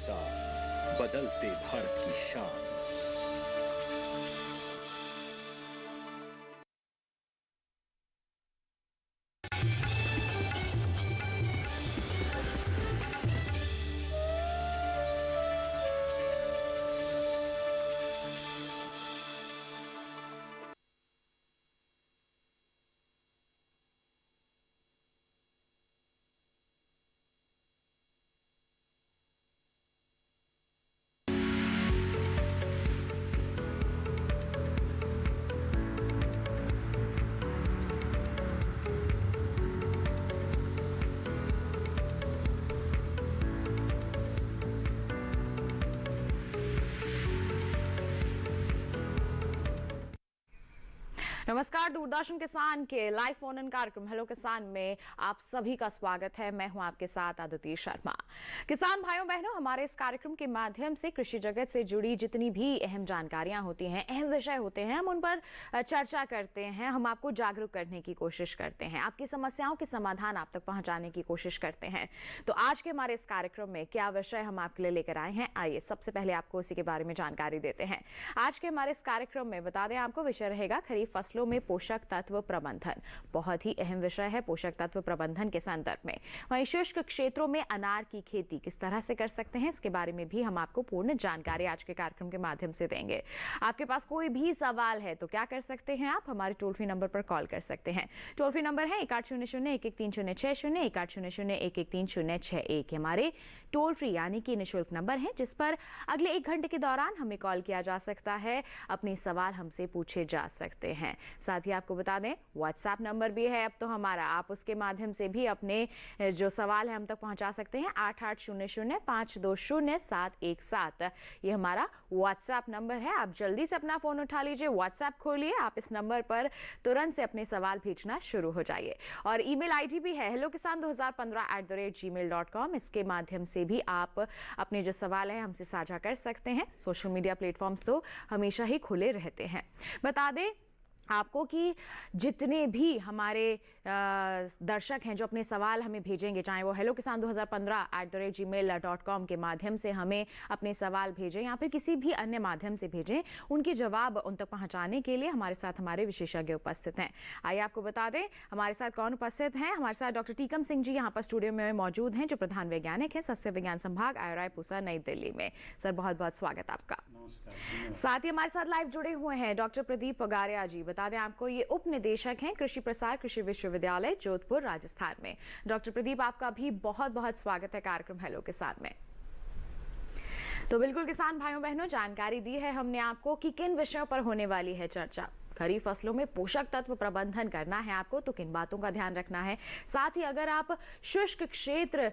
साथ बदलते भारत की शान। नमस्कार, दूरदर्शन किसान के लाइव फोन इन कार्यक्रम हेलो किसान में आप सभी का स्वागत है। मैं हूं आपके साथ आदिति शर्मा। किसान भाइयों बहनों, हमारे इस कार्यक्रम के माध्यम से कृषि जगत से जुड़ी जितनी भी अहम जानकारियां होती हैं, अहम विषय होते हैं, हम उन पर चर्चा करते हैं। हम आपको जागरूक करने की कोशिश करते हैं, आपकी समस्याओं के समाधान आप तक पहुंचाने की कोशिश करते हैं। तो आज के हमारे इस कार्यक्रम में क्या विषय हम आपके लिए लेकर आए हैं, आइए सबसे पहले आपको उसी के बारे में जानकारी देते हैं। आज के हमारे इस कार्यक्रम में बता दें आपको, विषय रहेगा खरीफ फसलों में पोषक तत्व प्रबंधन। बहुत ही अहम विषय है पोषक तत्व प्रबंधन के संदर्भ में। वहीं शुष्क क्षेत्रों में अनार की खेती किस तरह से कर सकते हैं, इसके बारे में भी हम आपको पूर्ण जानकारी आज के कार्यक्रम के माध्यम से देंगे। आपके पास कोई भी सवाल है तो क्या कर सकते हैं, आप हमारे टोल फ्री नंबर पर कॉल कर सकते हैं। टोल फ्री नंबर है 1800-113060, 1800-113061। हमारे टोल फ्री यानी कि निःशुल्क नंबर है, जिस पर अगले 1 घंटे के दौरान हमें कॉल किया जा सकता है, अपने सवाल हमसे पूछे जा सकते हैं। साथ ही आपको बता दें व्हाट्सएप नंबर भी है अब तो हमारा, आप उसके माध्यम से भी अपने जो सवाल है हम तक पहुंचा सकते हैं। 8800-520-717 ये हमारा व्हाट्सएप नंबर है। आप जल्दी से अपना फोन उठा लीजिए, व्हाट्सएप खोलिए, आप इस नंबर पर तुरंत से अपने सवाल भेजना शुरू हो जाइए। और ईमेल आईडी भी है hellokisan2015@gmail.com। इसके माध्यम से भी आप अपने जो सवाल है हमसे साझा कर सकते हैं। सोशल मीडिया प्लेटफॉर्म्स तो हमेशा ही खुले रहते हैं। बता दें आपको कि जितने भी हमारे दर्शक हैं जो अपने सवाल हमें भेजेंगे, चाहे वो hellokisan2015@gmail.com के माध्यम से हमें अपने सवाल भेजें या फिर किसी भी अन्य माध्यम से भेजें, उनके जवाब उन तक पहुंचाने के लिए हमारे साथ हमारे विशेषज्ञ उपस्थित हैं। आइए आपको बता दें हमारे साथ कौन उपस्थित हैं। हमारे साथ डॉक्टर टीकम सिंह जी यहाँ पर स्टूडियो में मौजूद हैं, जो प्रधान वैज्ञानिक हैं सस्य विज्ञान संभाग, आईआईटी पूसा, नई दिल्ली में। सर बहुत बहुत स्वागत आपका। साथ ही हमारे साथ लाइव जुड़े हुए हैं डॉक्टर प्रदीप पगारिया जी। बता दें आपको ये उप निदेशक हैं कृषि प्रसार कृषि विश्वविद्यालय जोधपुर राजस्थान में। डॉक्टर प्रदीप आपका भी बहुत बहुत स्वागत है कार्यक्रम हेलो किसान में। तो बिल्कुल किसान भाइयों बहनों, जानकारी दी है हमने आपको कि किन विषयों पर होने वाली है चर्चा। खरीफ फसलों में पोषक तत्व प्रबंधन करना है आपको तो किन बातों का ध्यान रखना है। साथ ही अगर आप शुष्क क्षेत्र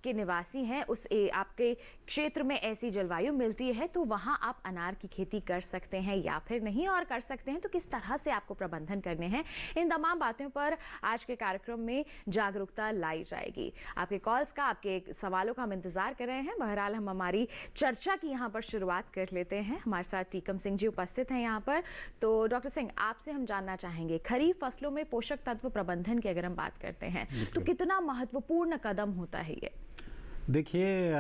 के निवासी हैं, उस आपके क्षेत्र में ऐसी जलवायु मिलती है तो वहां आप अनार की खेती कर सकते हैं या फिर नहीं, और कर सकते हैं तो किस तरह से आपको प्रबंधन करने हैं, इन तमाम बातों पर आज के कार्यक्रम में जागरूकता लाई जाएगी। आपके कॉल्स का, आपके सवालों का हम इंतजार कर रहे हैं। बहरहाल हम हमारी चर्चा की यहाँ पर शुरुआत कर लेते हैं। हमारे साथ टीकम सिंह जी उपस्थित हैं यहाँ पर। तो डॉक्टर सिंह, आपसे हम जानना चाहेंगे खरीफ फसलों में पोषक तत्व प्रबंधन की अगर हम बात करते हैं तो कितना महत्वपूर्ण कदम होता है ये। देखिए,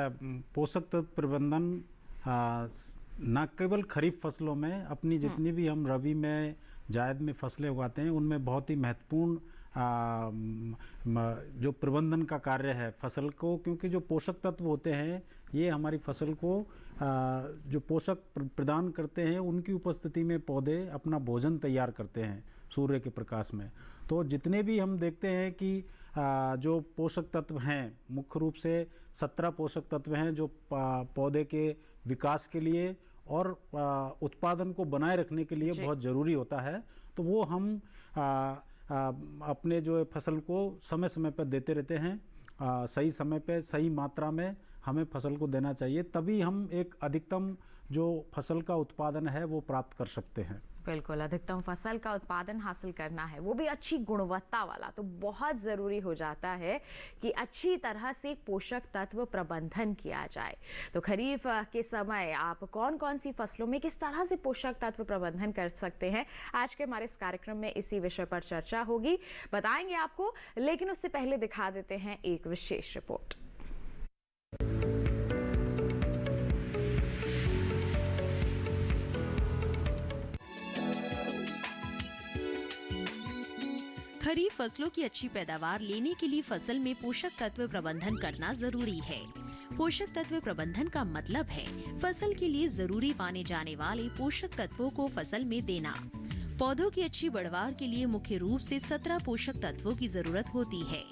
पोषक तत्व प्रबंधन न केवल खरीफ फसलों में, अपनी जितनी भी हम रबी में जायद में फसलें उगाते हैं उनमें बहुत ही महत्वपूर्ण जो प्रबंधन का कार्य है फसल को, क्योंकि जो पोषक तत्व होते हैं ये हमारी फसल को जो पोषक प्रदान करते हैं, उनकी उपस्थिति में पौधे अपना भोजन तैयार करते हैं सूर्य के प्रकाश में। तो जितने भी हम देखते हैं कि जो पोषक तत्व हैं, मुख्य रूप से 17 पोषक तत्व हैं जो पौधे के विकास के लिए और उत्पादन को बनाए रखने के लिए बहुत ज़रूरी होता है। तो वो हम अपने जो फसल को समय समय पर देते रहते हैं। सही समय पे सही मात्रा में हमें फसल को देना चाहिए, तभी हम एक अधिकतम जो फसल का उत्पादन है वो प्राप्त कर सकते हैं। बिल्कुल, अधिकतम फसल का उत्पादन हासिल करना है, वो भी अच्छी गुणवत्ता वाला, तो बहुत ज़रूरी हो जाता है कि अच्छी तरह से पोषक तत्व प्रबंधन किया जाए। तो खरीफ के समय आप कौन कौन सी फसलों में किस तरह से पोषक तत्व प्रबंधन कर सकते हैं, आज के हमारे इस कार्यक्रम में इसी विषय पर चर्चा होगी, बताएंगे आपको। लेकिन उससे पहले दिखा देते हैं एक विशेष रिपोर्ट। खरीफ फसलों की अच्छी पैदावार लेने के लिए फसल में पोषक तत्व प्रबंधन करना जरूरी है। पोषक तत्व प्रबंधन का मतलब है फसल के लिए जरूरी माने जाने वाले पोषक तत्वों को फसल में देना। पौधों की अच्छी बढ़वार के लिए मुख्य रूप से 17 पोषक तत्वों की जरूरत होती है।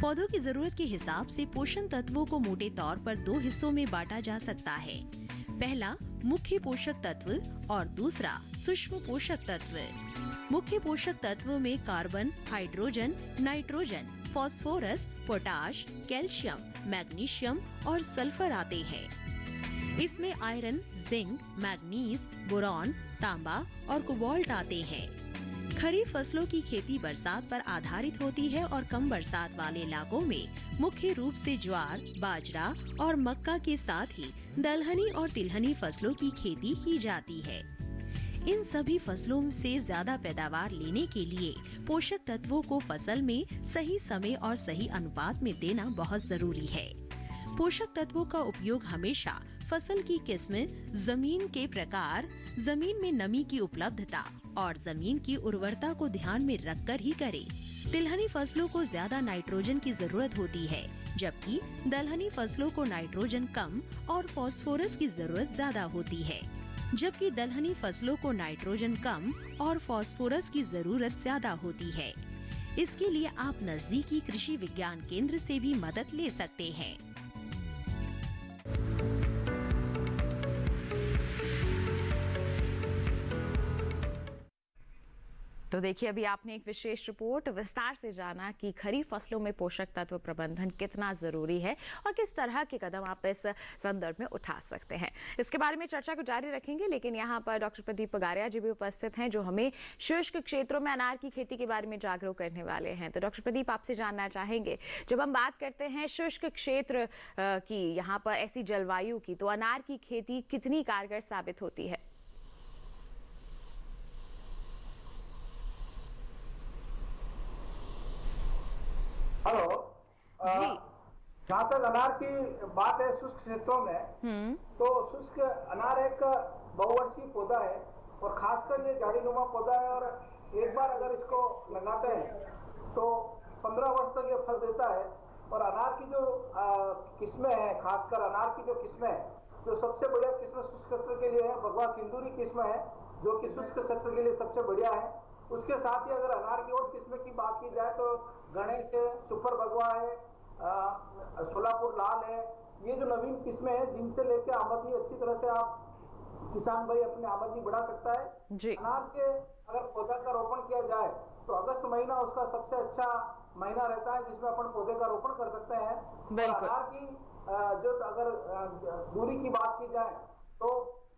पौधों की जरूरत के हिसाब से पोषण तत्वों को मोटे तौर पर 2 हिस्सों में बांटा जा सकता है। पहला मुख्य पोषक तत्व और दूसरा सूक्ष्म पोषक तत्व। मुख्य पोषक तत्वों में carbon, hydrogen, nitrogen, phosphorus, potash, calcium, magnesium और सल्फर आते हैं। इसमें आयरन, जिंक, मैग्नीज, बोरॉन, तांबा और कोबाल्ट आते हैं। खरीफ फसलों की खेती बरसात पर आधारित होती है और कम बरसात वाले इलाकों में मुख्य रूप से ज्वार, बाजरा और मक्का के साथ ही दलहनी और तिलहनी फसलों की खेती की जाती है। इन सभी फसलों से ज्यादा पैदावार लेने के लिए पोषक तत्वों को फसल में सही समय और सही अनुपात में देना बहुत जरूरी है। पोषक तत्वों का उपयोग हमेशा फसल की किस्म, जमीन के प्रकार, जमीन में नमी की उपलब्धता और जमीन की उर्वरता को ध्यान में रखकर ही करें। तिलहनी फसलों को ज्यादा नाइट्रोजन की जरूरत होती है, जबकि दलहनी फसलों को नाइट्रोजन कम और फास्फोरस की जरूरत ज्यादा होती है। जबकि दलहनी फसलों को नाइट्रोजन कम और फास्फोरस की जरूरत ज्यादा होती है। इसके लिए आप नजदीकी कृषि विज्ञान केंद्र से भी मदद ले सकते हैं। तो देखिए, अभी आपने एक विशेष रिपोर्ट विस्तार से जाना कि खरीफ फसलों में पोषक तत्व प्रबंधन कितना जरूरी है और किस तरह के कदम आप इस संदर्भ में उठा सकते हैं। इसके बारे में चर्चा को जारी रखेंगे, लेकिन यहाँ पर डॉक्टर प्रदीप पगारिया जी भी उपस्थित हैं, जो हमें शुष्क क्षेत्रों में अनार की खेती के बारे में जागरूक करने वाले हैं। तो डॉक्टर प्रदीप, आपसे जानना चाहेंगे, जब हम बात करते हैं शुष्क क्षेत्र की, यहाँ पर ऐसी जलवायु की, तो अनार की खेती कितनी कारगर साबित होती है? हेलो जहाँ तक अनार की बात है शुष्क क्षेत्रों में, तो शुष्क अनार एक बहुवर्षीय पौधा है और खासकर ये झाड़ीनुमा पौधा है और एक बार अगर इसको लगाते हैं तो 15 वर्ष तक ये फल देता है। और अनार की जो किस्में हैं, खासकर अनार की जो किस्में हैं, जो सबसे बढ़िया किस्म शुष्क क्षेत्र के लिए है भगवा सिंदूरी किस्म है, जो कि शुष्क क्षेत्र के लिए सबसे बढ़िया है। उसके साथ ही अगर अनार की और किस्म की बात की जाए तो गणेश है, सुपर भगवा है, सोलापुर लाल है। ये जो नवीन किस्में हैं जिनसे लेके आमदनी अच्छी तरह से आप किसान भाई अपनी आमदनी बढ़ा सकता है जी। अनार के अगर पौधा का रोपण किया जाए तो अगस्त महीना उसका सबसे अच्छा महीना रहता है जिसमें अपन पौधे का रोपण कर सकते हैं। अनार की जो अगर दूरी की बात की जाए तो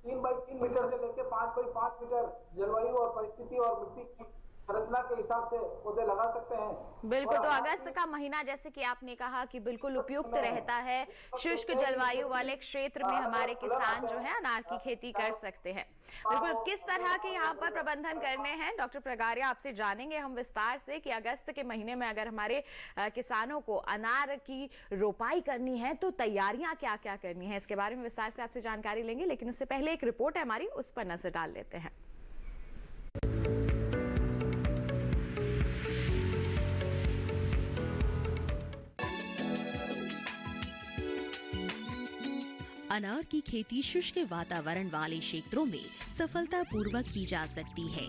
3 बाई 3 मीटर से लेकर 5 बाई 5 मीटर जलवायु और परिस्थिति और मिट्टी की संरचना के हिसाब से पौधे लगा सकते हैं। बिल्कुल, तो अगस्त का महीना जैसे कि आपने कहा कि बिल्कुल उपयुक्त रहता है शुष्क जलवायु वाले क्षेत्र में हमारे किसान जो है अनार की खेती कर सकते हैं। बिल्कुल, किस तरह के यहाँ पर प्रबंधन करने हैं डॉक्टर पगारिया, आपसे जानेंगे हम विस्तार से कि अगस्त के महीने में अगर हमारे किसानों को अनार की रोपाई करनी है तो तैयारियां क्या क्या करनी है, इसके बारे में विस्तार से आपसे जानकारी लेंगे। लेकिन उससे पहले एक रिपोर्ट है हमारी, उस पर नजर डाल लेते हैं। अनार की खेती शुष्क वातावरण वाले क्षेत्रों में सफलतापूर्वक की जा सकती है।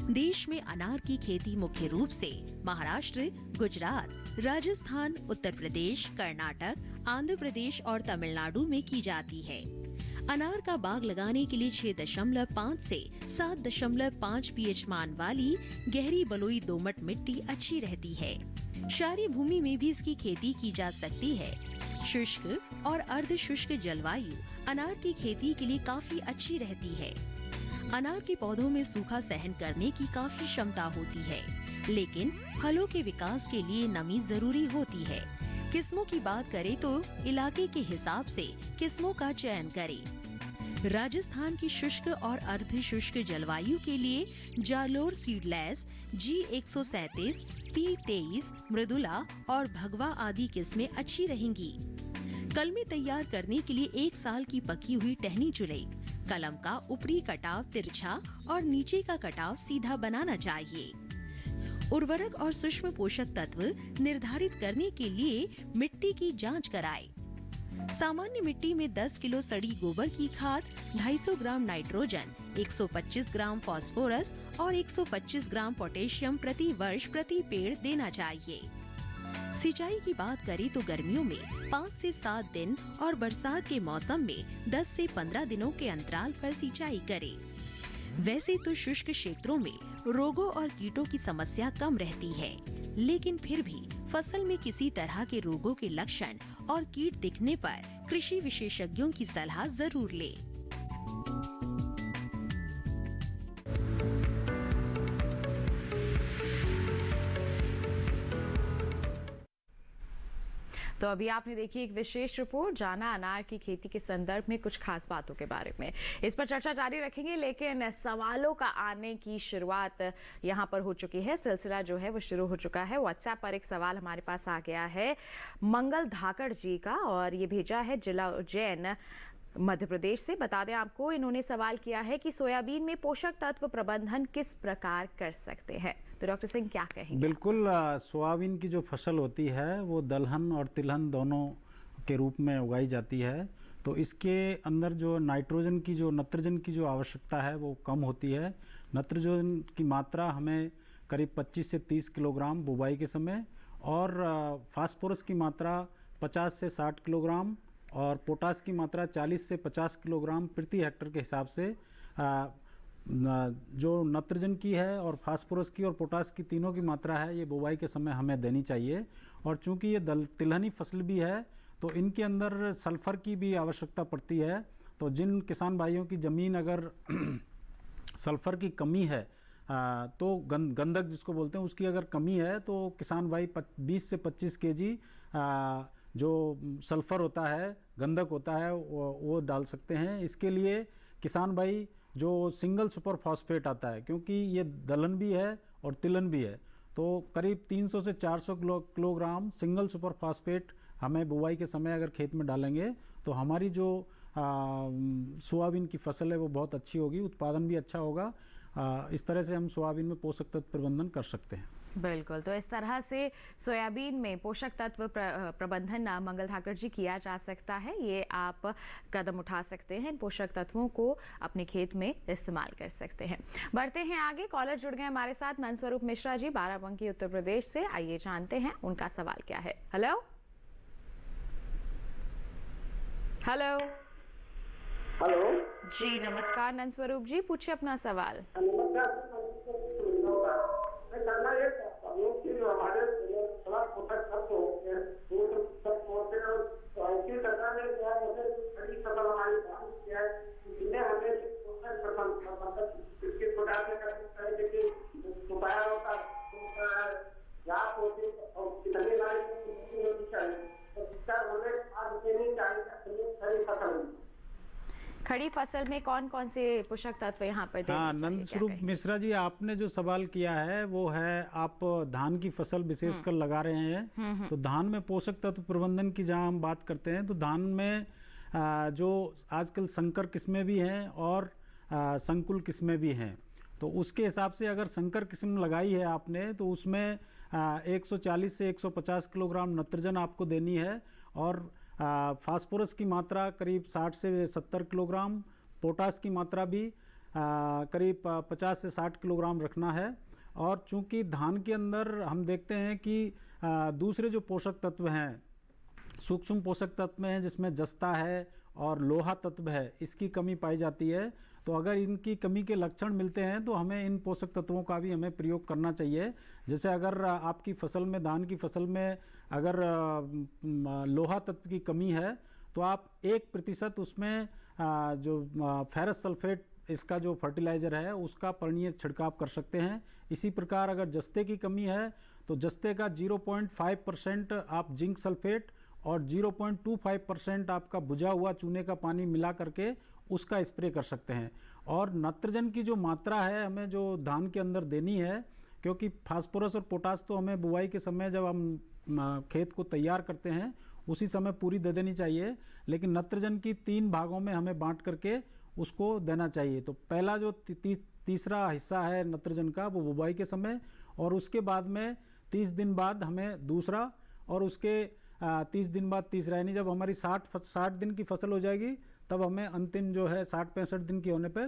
देश में अनार की खेती मुख्य रूप से महाराष्ट्र, गुजरात, राजस्थान, उत्तर प्रदेश, कर्नाटक, आंध्र प्रदेश और तमिलनाडु में की जाती है। अनार का बाग लगाने के लिए 6.5 से 7.5 पीएच मान वाली गहरी बलुई दोमट मिट्टी अच्छी रहती है। क्षारीय भूमि में भी इसकी खेती की जा सकती है। शुष्क और अर्ध शुष्क जलवायु अनार की खेती के लिए काफी अच्छी रहती है। अनार के पौधों में सूखा सहन करने की काफी क्षमता होती है, लेकिन फलों के विकास के लिए नमी जरूरी होती है। किस्मों की बात करें तो इलाके के हिसाब से किस्मों का चयन करें। राजस्थान की शुष्क और अर्ध शुष्क जलवायु के लिए Jalore seedless, G137, P23, Mridula और भगवा आदि किस्में अच्छी रहेंगी। कलमे तैयार करने के लिए 1 साल की पकी हुई टहनी चुनें। कलम का ऊपरी कटाव तिरछा और नीचे का कटाव सीधा बनाना चाहिए। उर्वरक और सूक्ष्म पोषक तत्व निर्धारित करने के लिए मिट्टी की जांच कराएं। सामान्य मिट्टी में 10 किलो सड़ी गोबर की खाद, 250 ग्राम नाइट्रोजन, 125 ग्राम फास्फोरस और 125 ग्राम पोटेशियम प्रति वर्ष प्रति पेड़ देना चाहिए। सिंचाई की बात करें तो गर्मियों में 5 से 7 दिन और बरसात के मौसम में 10 से 15 दिनों के अंतराल पर सिंचाई करें। वैसे तो शुष्क क्षेत्रों में रोगों और कीटों की समस्या कम रहती है, लेकिन फिर भी फसल में किसी तरह के रोगों के लक्षण और कीट दिखने पर कृषि विशेषज्ञों की सलाह जरूर लें। तो अभी आपने देखी एक विशेष रिपोर्ट, जाना अनार की खेती के संदर्भ में कुछ खास बातों के बारे में। इस पर चर्चा जारी रखेंगे, लेकिन सवालों का आने की शुरुआत यहां पर हो चुकी है। सिलसिला जो है वो शुरू हो चुका है। व्हाट्सएप पर एक सवाल हमारे पास आ गया है मंगल धाकड़ जी का, और ये भेजा है जिला उज्जैन मध्य प्रदेश से। बता दें आपको, इन्होंने सवाल किया है कि सोयाबीन में पोषक तत्व प्रबंधन किस प्रकार कर सकते हैं। तो डॉक्टर सिंह क्या कहेंगे? बिल्कुल, सोयाबीन की जो फसल होती है वो दलहन और तिलहन दोनों के रूप में उगाई जाती है। तो इसके अंदर जो नाइट्रोजन की जो नत्रजन की जो आवश्यकता है वो कम होती है। नत्रजन की मात्रा हमें करीब 25 से 30 किलोग्राम बुवाई के समय, और फास्फोरस की मात्रा 50 से 60 किलोग्राम और पोटास की मात्रा 40 से 50 किलोग्राम प्रति हेक्टर के हिसाब से जो नत्रजन की है और फास्फोरस की और पोटास की तीनों की मात्रा है ये बुवाई के समय हमें देनी चाहिए। और चूंकि ये तिलहनी फसल भी है तो इनके अंदर सल्फर की भी आवश्यकता पड़ती है। तो जिन किसान भाइयों की ज़मीन अगर सल्फर की कमी है तो गंधक जिसको बोलते हैं उसकी अगर कमी है तो किसान भाई 20 से 25 केजी जो सल्फर होता है, गंधक होता है, वो डाल सकते हैं। इसके लिए किसान भाई जो सिंगल सुपर फॉस्फेट आता है, क्योंकि ये दलहन भी है और तिलहन भी है, तो करीब 300 से 400 किलोग्राम सिंगल सुपर फॉस्फेट हमें बुवाई के समय अगर खेत में डालेंगे तो हमारी जो सोयाबीन की फसल है वो बहुत अच्छी होगी, उत्पादन भी अच्छा होगा। इस तरह से हम सोयाबीन में पोषक तत्व प्रबंधन कर सकते हैं। बिल्कुल, तो इस तरह से सोयाबीन में पोषक तत्व प्रबंधन मंगल धाकड़ जी किया जा सकता है। ये आप कदम उठा सकते हैं, पोषक तत्वों को अपने खेत में इस्तेमाल कर सकते हैं। बढ़ते हैं आगे, कॉलर जुड़ गए हमारे साथ नंदस्वरूप मिश्रा जी बाराबंकी उत्तर प्रदेश से। आइए जानते हैं उनका सवाल क्या है। हेलो हेलो हेलो जी, नमस्कार नंदस्वरूप जी, पूछिए अपना सवाल। हमारे पोषक तत्व होते हैं वो सब होते हैं, इसी तरह में क्या मुझे बड़ी फसल हमारी है जिन्हें हमें पोषक मतलब इसके प्रकार से कर सकता है कि सुपाया होता है घास होती है और कितने लाइन चाहिए तो इसका हमें खाद देनी चाहिए खड़ी फसल। खड़ी फसल में कौन कौन से पोषक तत्व यहाँ पर देने हाँ, चाहिए? नंदस्वरूप मिश्रा जी, आपने जो सवाल किया है वो है, आप धान की फसल विशेषकर लगा रहे हैं, तो धान में पोषक तत्व प्रबंधन की जहाँ हम बात करते हैं तो धान में जो आजकल संकर किस्में भी हैं और संकुल किस्में भी हैं, तो उसके हिसाब से अगर संकर किस्म लगाई है आपने तो उसमें 140 से 150 किलोग्राम नत्रजन आपको देनी है, और फास्फोरस की मात्रा करीब 60 से 70 किलोग्राम, पोटास की मात्रा भी करीब 50 से 60 किलोग्राम रखना है। और चूंकि धान के अंदर हम देखते हैं कि दूसरे जो पोषक तत्व हैं, सूक्ष्म पोषक तत्व हैं जिसमें जस्ता है और लोहा तत्व है, इसकी कमी पाई जाती है। तो अगर इनकी कमी के लक्षण मिलते हैं तो हमें इन पोषक तत्वों का भी हमें प्रयोग करना चाहिए। जैसे अगर आपकी फसल में, धान की फसल में अगर लोहा तत्व की कमी है तो आप 1% उसमें जो फेरस सल्फेट इसका जो फर्टिलाइज़र है उसका पर्णीय छिड़काव कर सकते हैं। इसी प्रकार अगर जस्ते की कमी है तो जस्ते का 0.5% आप जिंक सल्फेट और 0.25% आपका बुझा हुआ चूने का पानी मिला करके उसका स्प्रे कर सकते हैं। और नत्रजन की जो मात्रा है हमें जो धान के अंदर देनी है, क्योंकि फास्फोरस और पोटास तो हमें बुआई के समय जब हम खेत को तैयार करते हैं उसी समय पूरी दे देनी चाहिए, लेकिन नत्रजन की 3 भागों में हमें बांट करके उसको देना चाहिए। तो पहला जो तीसरा हिस्सा है नत्रजन का वो बुआई के समय, और उसके बाद में 30 दिन बाद हमें दूसरा, और उसके 30 दिन बाद तीसरा, यानी जब हमारी 60 दिन की फसल हो जाएगी तब हमें अंतिम जो है 60-65 दिन की होने पे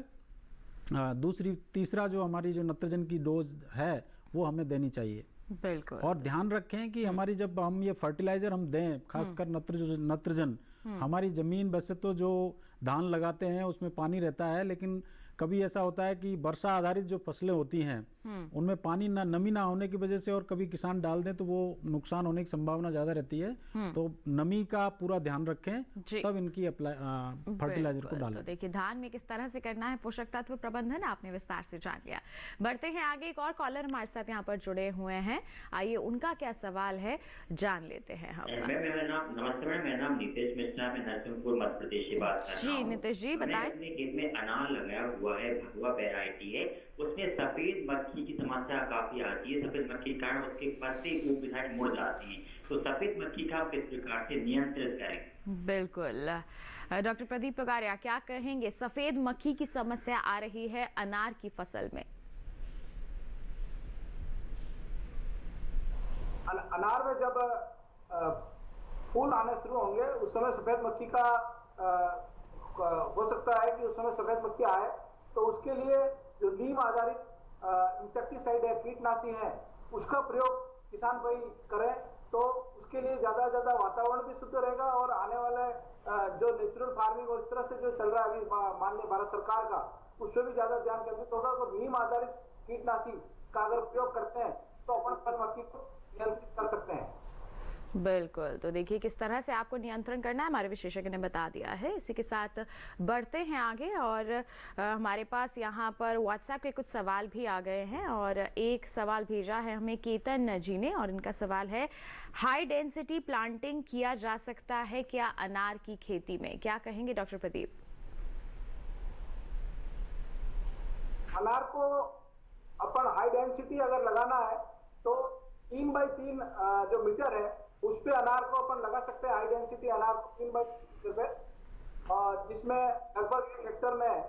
तीसरा जो हमारी जो नत्रजन की डोज है वो हमें देनी चाहिए। बिल्कुल। और ध्यान रखें कि हमारी जब हम ये फर्टिलाइजर हम दें, खासकर नत्रजन हमारी जमीन, वैसे तो जो धान लगाते हैं उसमें पानी रहता है, लेकिन कभी ऐसा होता है कि वर्षा आधारित जो फसलें होती हैं उनमें पानी ना, नमी ना होने की वजह से, और कभी किसान डाल दें तो वो नुकसान होने की संभावना ज्यादा रहती है। तो नमी का पूरा ध्यान रखें, तब इनकी फर्टिलाइजर को डालें। तो देखिए धान में किस तरह से करना है पोषक तत्व प्रबंधन, आपने विस्तार से जान लिया। बढ़ते हैं आगे, एक और कॉलर हमारे साथ यहाँ पर जुड़े हुए हैं, आइए उनका क्या सवाल है जान लेते हैं हम। नमस्ते मैम, मेरा नाम नीतीश मिश्रा, मैं नरसिंहपुर मध्य प्रदेश से बात कर रहा हूँ। जी नीतीश जी बताएं। अपने खेत में अनार लगाया हुआ है, भगवा वैरायटी है, उसमें सफेद मक्खी की समस्या काफी आती है। सफेद मक्खी के कारण उसके पत्ते ऊपर साइड मुड़ जाती हैं, तो सफेद मक्खी का किस प्रकार से नियंत्रित करें? बिल्कुल, डॉक्टर प्रदीप पगारिया क्या कहेंगे, सफेद मक्खी की समस्या आ रही है अनार की फसल में। अनार में जब फूल आने शुरू होंगे उस समय सफेद मक्खी का हो सकता है कि उस समय सफेद मक्खी आए, तो उसके लिए जो नीम आधारित इंसेक्टिसाइड है, कीटनाशी है, उसका प्रयोग किसान भाई करें, तो उसके लिए ज्यादा से ज्यादा वातावरण भी शुद्ध रहेगा और आने वाले जो नेचुरल फार्मिंग और इस तरह से जो चल रहा है अभी माननीय भारत सरकार का, उस पर भी ज्यादा ध्यान केंद्रित होगा। और नीम आधारित कीटनाशी का अगर प्रयोग करते हैं तो अपन मक्खी को नियंत्रित कर सकते हैं। बिल्कुल, तो देखिए किस तरह से आपको नियंत्रण करना है हमारे विशेषज्ञ ने बता दिया है। इसी के साथ बढ़ते हैं आगे, और हमारे पास यहाँ पर व्हाट्सएप के कुछ सवाल भी आ गए हैं, और एक सवाल भेजा है हमें केतन जी ने, और इनका सवाल है हाई डेंसिटी प्लांटिंग किया जा सकता है क्या अनार की खेती में, क्या कहेंगे डॉक्टर प्रदीप? अनार को अपन हाई डेंसिटी अगर लगाना है तो 3x3 जो मीटर है उस पे अनार को अपन लगा सकते हैं। हाई डेंसिटी अनार को 3x3 पे, और जिसमें लगभग 1 हेक्टर में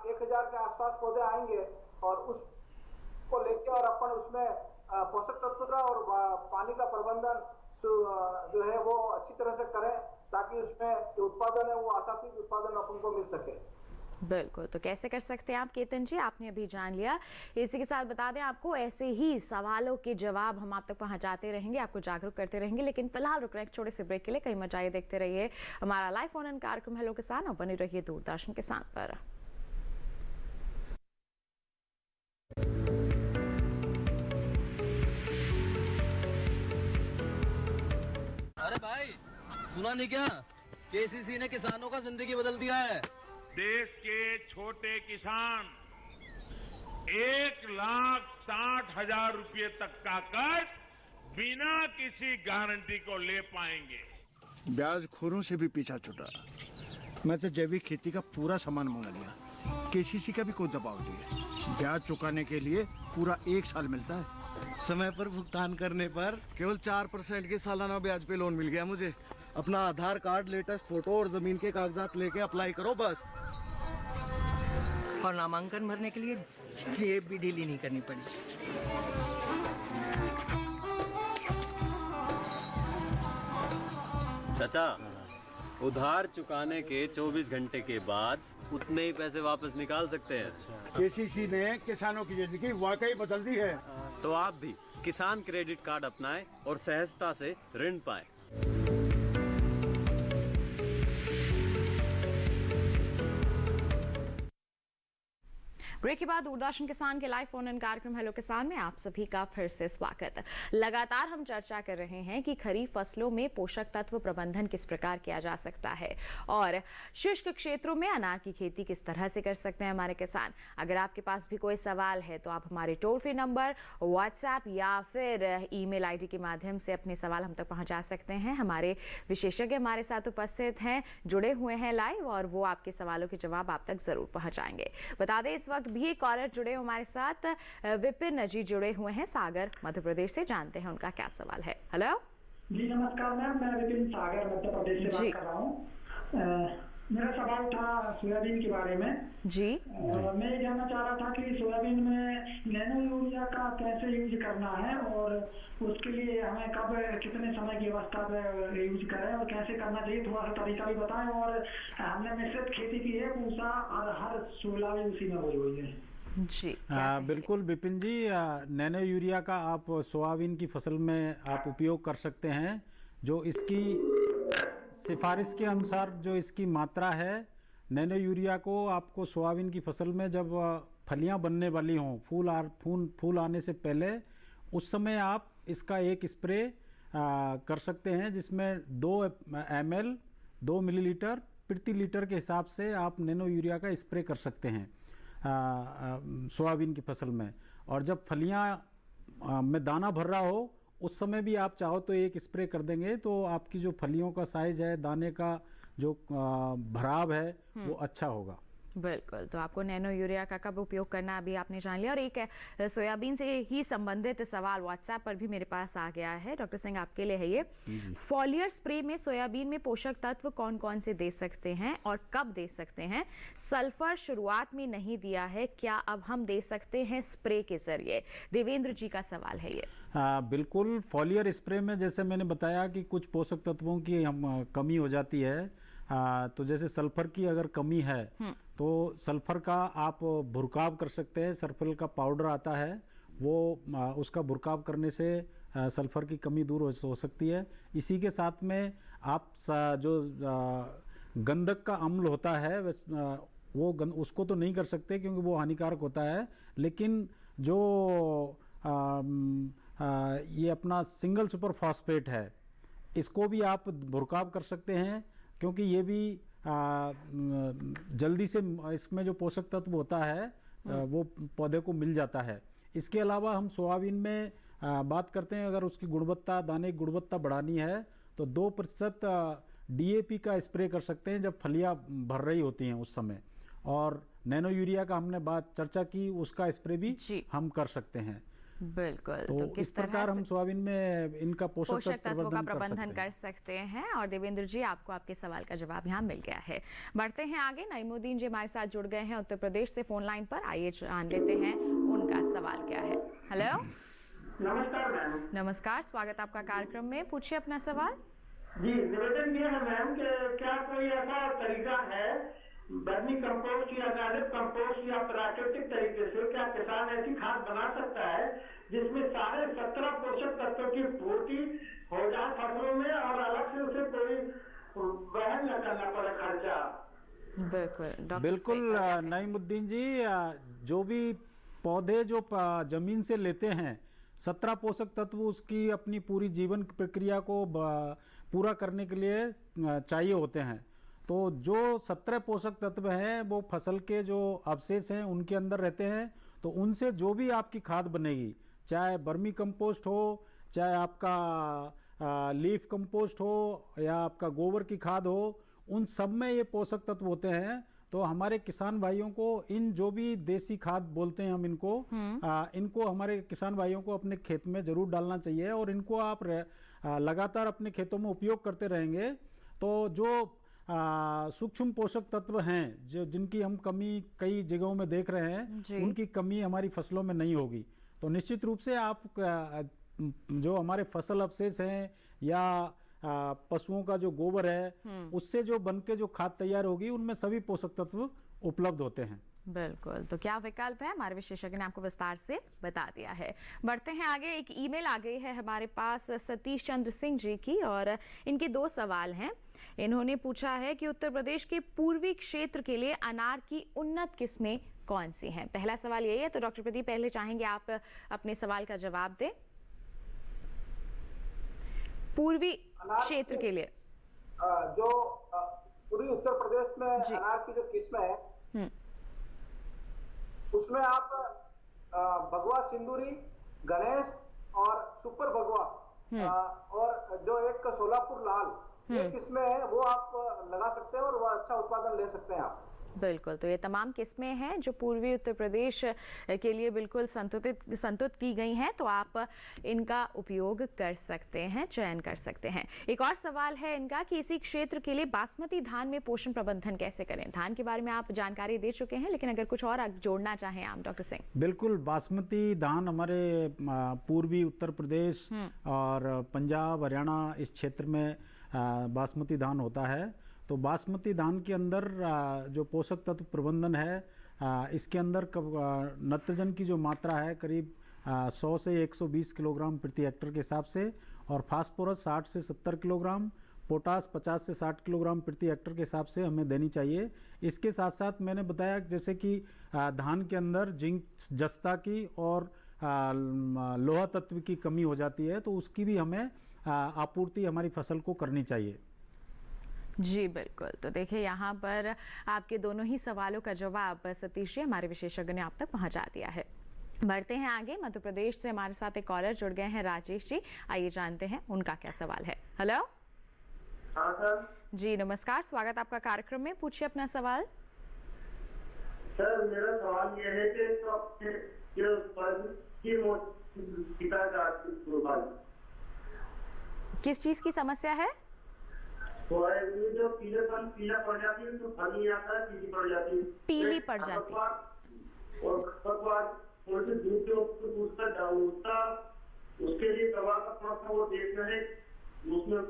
1000 के आसपास पौधे आएंगे, और उसको लेके और अपन उसमें पोषक तत्व का और पानी का प्रबंधन जो है वो अच्छी तरह से करें, ताकि उसमें जो उत्पादन है वो आशातीत उत्पादन अपन को मिल सके। बिल्कुल, तो कैसे कर सकते हैं आप केतन जी, आपने अभी जान लिया। इसी के साथ बता दें आपको, ऐसे ही सवालों के जवाब हम आप तक पहुंचाते रहेंगे, आपको जागरूक करते रहेंगे, लेकिन फिलहाल रुक रहे हैं एक छोटे से ब्रेक के लिए। कहीं मत जाइए, देखते रहिए हमारा लाइव फोन इन कार्यक्रम हेलो किसान, और बने रहिए दूरदर्शन किसान पर। अरे भाई सुना नहीं क्या, केसीसी ने किसानों का जिंदगी बदल दिया है। देश के छोटे किसान 1,60,000 रुपए तक का कर्ज बिना किसी गारंटी को ले पाएंगे। ब्याज खोरों से भी पीछा छुटा। मैं तो जैविक खेती का पूरा सामान मंगा लिया, केसीसी का भी कोई दबाव नहीं है। ब्याज चुकाने के लिए पूरा 1 साल मिलता है। समय पर भुगतान करने पर केवल 4% के सालाना ब्याज पे लोन मिल गया मुझे। अपना आधार कार्ड, लेटेस्ट फोटो और जमीन के कागजात लेके अप्लाई करो बस। और नामांकन भरने के लिए जेब भी ढीली नहीं करनी पड़ी। चाचा, उधार चुकाने के 24 घंटे के बाद उतने ही पैसे वापस निकाल सकते हैं। केसीसी ने किसानों की जिंदगी वाकई बदल दी है। तो आप भी किसान क्रेडिट कार्ड अपनाएं और सहजता से ऋण पाएं। ब्रेक के बाद दूरदर्शन किसान के लाइव फोन इन कार्यक्रम हेलो किसान में आप सभी का फिर से स्वागत। लगातार हम चर्चा कर रहे हैं कि खरीफ फसलों में पोषक तत्व प्रबंधन किस प्रकार किया जा सकता है, और शुष्क क्षेत्रों में अनार की खेती किस तरह से कर सकते हैं हमारे किसान। अगर आपके पास भी कोई सवाल है तो आप हमारे टोल फ्री नंबर, व्हाट्सएप या फिर ईमेल आईडी के माध्यम से अपने सवाल हम तक पहुंचा सकते हैं। हमारे विशेषज्ञ हमारे साथ उपस्थित हैं, जुड़े हुए हैं लाइव, और वो आपके सवालों के जवाब आप तक जरूर पहुंचाएंगे। बता दें इस वक्त भी कॉलर जुड़े हमारे साथ, विपिन जी जुड़े हुए हैं सागर मध्य प्रदेश से, जानते हैं उनका क्या सवाल है। हेलो जी नमस्कार मैम, मैं विपिन सागर मध्य प्रदेश से बात कर रहा हूँ। मेरा सवाल था सोयाबीन के बारे में जी। मैं ये जानना चाह रहा था कि सोयाबीन में नैनो यूरिया का कैसे यूज करना है और उसके लिए हमें कब कितने समय की अवस्था पे यूज करें और कैसे करना चाहिए, थोड़ा सा तरीका भी बताएं। और हमने मिश्रित खेती की है, पूसा और हर सोला भी उसी में हुई है जी। बिल्कुल विपिन जी, नैनो यूरिया का आप सोयाबीन की फसल में आप उपयोग कर सकते हैं। जो इसकी सिफारिश के अनुसार जो इसकी मात्रा है, नैनो यूरिया को आपको सोयाबीन की फसल में जब फलियां बनने वाली हों, फूल आने से पहले, उस समय आप इसका एक स्प्रे कर सकते हैं, जिसमें 2 ml 2 मिलीलीटर प्रति लीटर के हिसाब से आप नैनो यूरिया का स्प्रे कर सकते हैं सोयाबीन की फसल में। और जब फलियां में दाना भर रहा हो उस समय भी आप चाहो तो एक स्प्रे कर देंगे, तो आपकी जो फलियों का साइज है, दाने का जो भराव है, वो अच्छा होगा। बिल्कुल। तो आपको नैनो यूरिया का कब उपयोग करना अभी आपने जान लिया। और एक सोयाबीन से ही संबंधित सवाल व्हाट्सएप पर भी मेरे पास आ गया है, डॉक्टर सिंह आपके लिए है ये। फॉलियर स्प्रे में सोयाबीन में पोषक तत्व कौन कौन से दे सकते हैं और कब दे सकते हैं? सल्फर शुरुआत में नहीं दिया है, क्या अब हम दे सकते हैं स्प्रे के जरिए? देवेंद्र जी का सवाल है ये। बिल्कुल। फॉलियर स्प्रे में जैसे मैंने बताया कि कुछ पोषक तत्वों की कमी हो जाती है, तो जैसे सल्फर की अगर कमी है तो सल्फर का आप भुरकाव कर सकते हैं। सल्फर का पाउडर आता है, वो उसका भुरकाव करने से सल्फर की कमी दूर हो सकती है। इसी के साथ में आप जो गंधक का अम्ल होता है वो उसको तो नहीं कर सकते क्योंकि वो हानिकारक होता है, लेकिन जो ये अपना सिंगल सुपर फॉस्फेट है, इसको भी आप भुरकाव कर सकते हैं, क्योंकि ये भी जल्दी से इसमें जो पोषक तत्व होता है वो पौधे को मिल जाता है। इसके अलावा हम सोयाबीन में बात करते हैं, अगर उसकी गुणवत्ता, दाने की गुणवत्ता बढ़ानी है तो 2% DAP का स्प्रे कर सकते हैं जब फलियां भर रही होती हैं उस समय। और नैनो यूरिया का हमने चर्चा की, उसका स्प्रे भी हम कर सकते हैं। बिल्कुल। तो इस प्रकार हम सोयाबीन में इनका पोषक तत्वों का प्रबंधन कर सकते हैं। और देवेंद्र जी, आपको आपके सवाल का जवाब यहाँ मिल गया है। बढ़ते हैं आगे। नईमुद्दीन जी हमारे साथ जुड़ गए हैं उत्तर प्रदेश से फोन लाइन पर। आइए जान लेते हैं उनका सवाल क्या है। हेलो, नमस्कार मैम। नमस्कार, स्वागत आपका कार्यक्रम में। पूछिए अपना सवाल। जी, निवेदन ये है मैम कि क्या कोई ऐसा तरीका है वर्मी कंपोस्ट या ऑर्गेनिक कंपोस्ट या प्राकृतिक तरीके से, क्या किसान ऐसी खाद बना सकता है जिसमें सारे 17 पोषक तत्वों की पूर्ति हो जाए फसलों में और अलग से उसे कोई वहन न करना पड़े खर्चा? बिल्कुल नईमुद्दीन जी, जो भी पौधे जो जमीन से लेते हैं, 17 पोषक तत्व उसकी अपनी पूरी जीवन प्रक्रिया को पूरा करने के लिए चाहिए होते हैं। तो जो 17 पोषक तत्व हैं वो फसल के जो अवशेष हैं उनके अंदर रहते हैं। तो उनसे जो भी आपकी खाद बनेगी, चाहे वर्मी कंपोस्ट हो, चाहे आपका लीफ कंपोस्ट हो या आपका गोबर की खाद हो, उन सब में ये पोषक तत्व होते हैं। तो हमारे किसान भाइयों को इन जो भी देसी खाद बोलते हैं हम इनको हमारे किसान भाइयों को अपने खेत में जरूर डालना चाहिए। और इनको आप लगातार अपने खेतों में उपयोग करते रहेंगे तो जो सूक्ष्म पोषक तत्व हैं जिनकी हम कमी कई जगहों में देख रहे हैं, उनकी कमी हमारी फसलों में नहीं होगी। तो निश्चित रूप से आप जो हमारे फसल अवशेष हैं या पशुओं का जो गोबर है उससे जो बनके जो खाद तैयार होगी, उनमें सभी पोषक तत्व उपलब्ध होते हैं। बिल्कुल। तो क्या विकल्प है, हमारे विशेषज्ञ ने आपको विस्तार से बता दिया है। बढ़ते हैं आगे। एक ईमेल आ गई है हमारे पास सतीश चंद्र सिंह जी की, और इनके 2 सवाल हैं। इन्होंने पूछा है कि उत्तर प्रदेश के पूर्वी क्षेत्र के लिए अनार की उन्नत किस्में कौन सी हैं? पहला सवाल यही है। तो डॉक्टर प्रदीप, पहले चाहेंगे आप अपने सवाल का जवाब दें। पूर्वी क्षेत्र के लिए जो पूर्वी उत्तर प्रदेश में अनार की जो किस्में है, उसमें आप भगवा सिंदूरी, गणेश और सुपर भगवा और जो एक सोलापुर लाल, ये किस्में है वो आप लगा सकते हैं और वो अच्छा उत्पादन ले सकते हैं आप। बिल्कुल, तो ये तमाम किस्में हैं जो पूर्वी उत्तर प्रदेश के लिए बिल्कुल संतुलित की गई हैं, तो आप इनका उपयोग कर सकते हैं, चयन कर सकते हैं। एक और सवाल है इनका कि इसी क्षेत्र के लिए बासमती धान में पोषण प्रबंधन कैसे करें। धान के बारे में आप जानकारी दे चुके हैं, लेकिन अगर कुछ और जोड़ना चाहें आप डॉक्टर सिंह। बिल्कुल, बासमती धान हमारे पूर्वी उत्तर प्रदेश और पंजाब हरियाणा इस क्षेत्र में बासमती धान होता है। तो बासमती धान के अंदर जो पोषक तत्व प्रबंधन है, इसके अंदर नत्रजन की जो मात्रा है करीब 100 से 120 किलोग्राम प्रति हेक्टेयर के हिसाब से, और फास्फोरस 60 से 70 किलोग्राम, पोटास 50 से 60 किलोग्राम प्रति हेक्टेयर के हिसाब से हमें देनी चाहिए। इसके साथ साथ मैंने बताया जैसे कि धान के अंदर जिंक, जस्ता की और लोहा तत्व की कमी हो जाती है, तो उसकी भी हमें आपूर्ति हमारी फसल को करनी चाहिए। जी बिल्कुल, तो देखिए यहाँ पर आपके दोनों ही सवालों का जवाब सतीश जी हमारे विशेषज्ञ ने आप तक पहुँचा दिया है। बढ़ते हैं आगे। मध्य प्रदेश से हमारे साथ एक कॉलर जुड़ गए हैं, राजेश जी। आइए जानते हैं उनका क्या सवाल है। हेलो। हाँ सर। जी नमस्कार, स्वागत आपका कार्यक्रम में, पूछिए अपना सवाल। सर मेरा सवाल ये है कि किस चीज की समस्या है? ये जो पीला पड़ जाती है, तो फल नहीं आता है, पीली पड़ जाती है, पीली पड़ जाती है और खरपतवार थोड़ी सी दूर के उसका डालता, उसके लिए दवा का थोड़ा सा वो देखना है उसमें।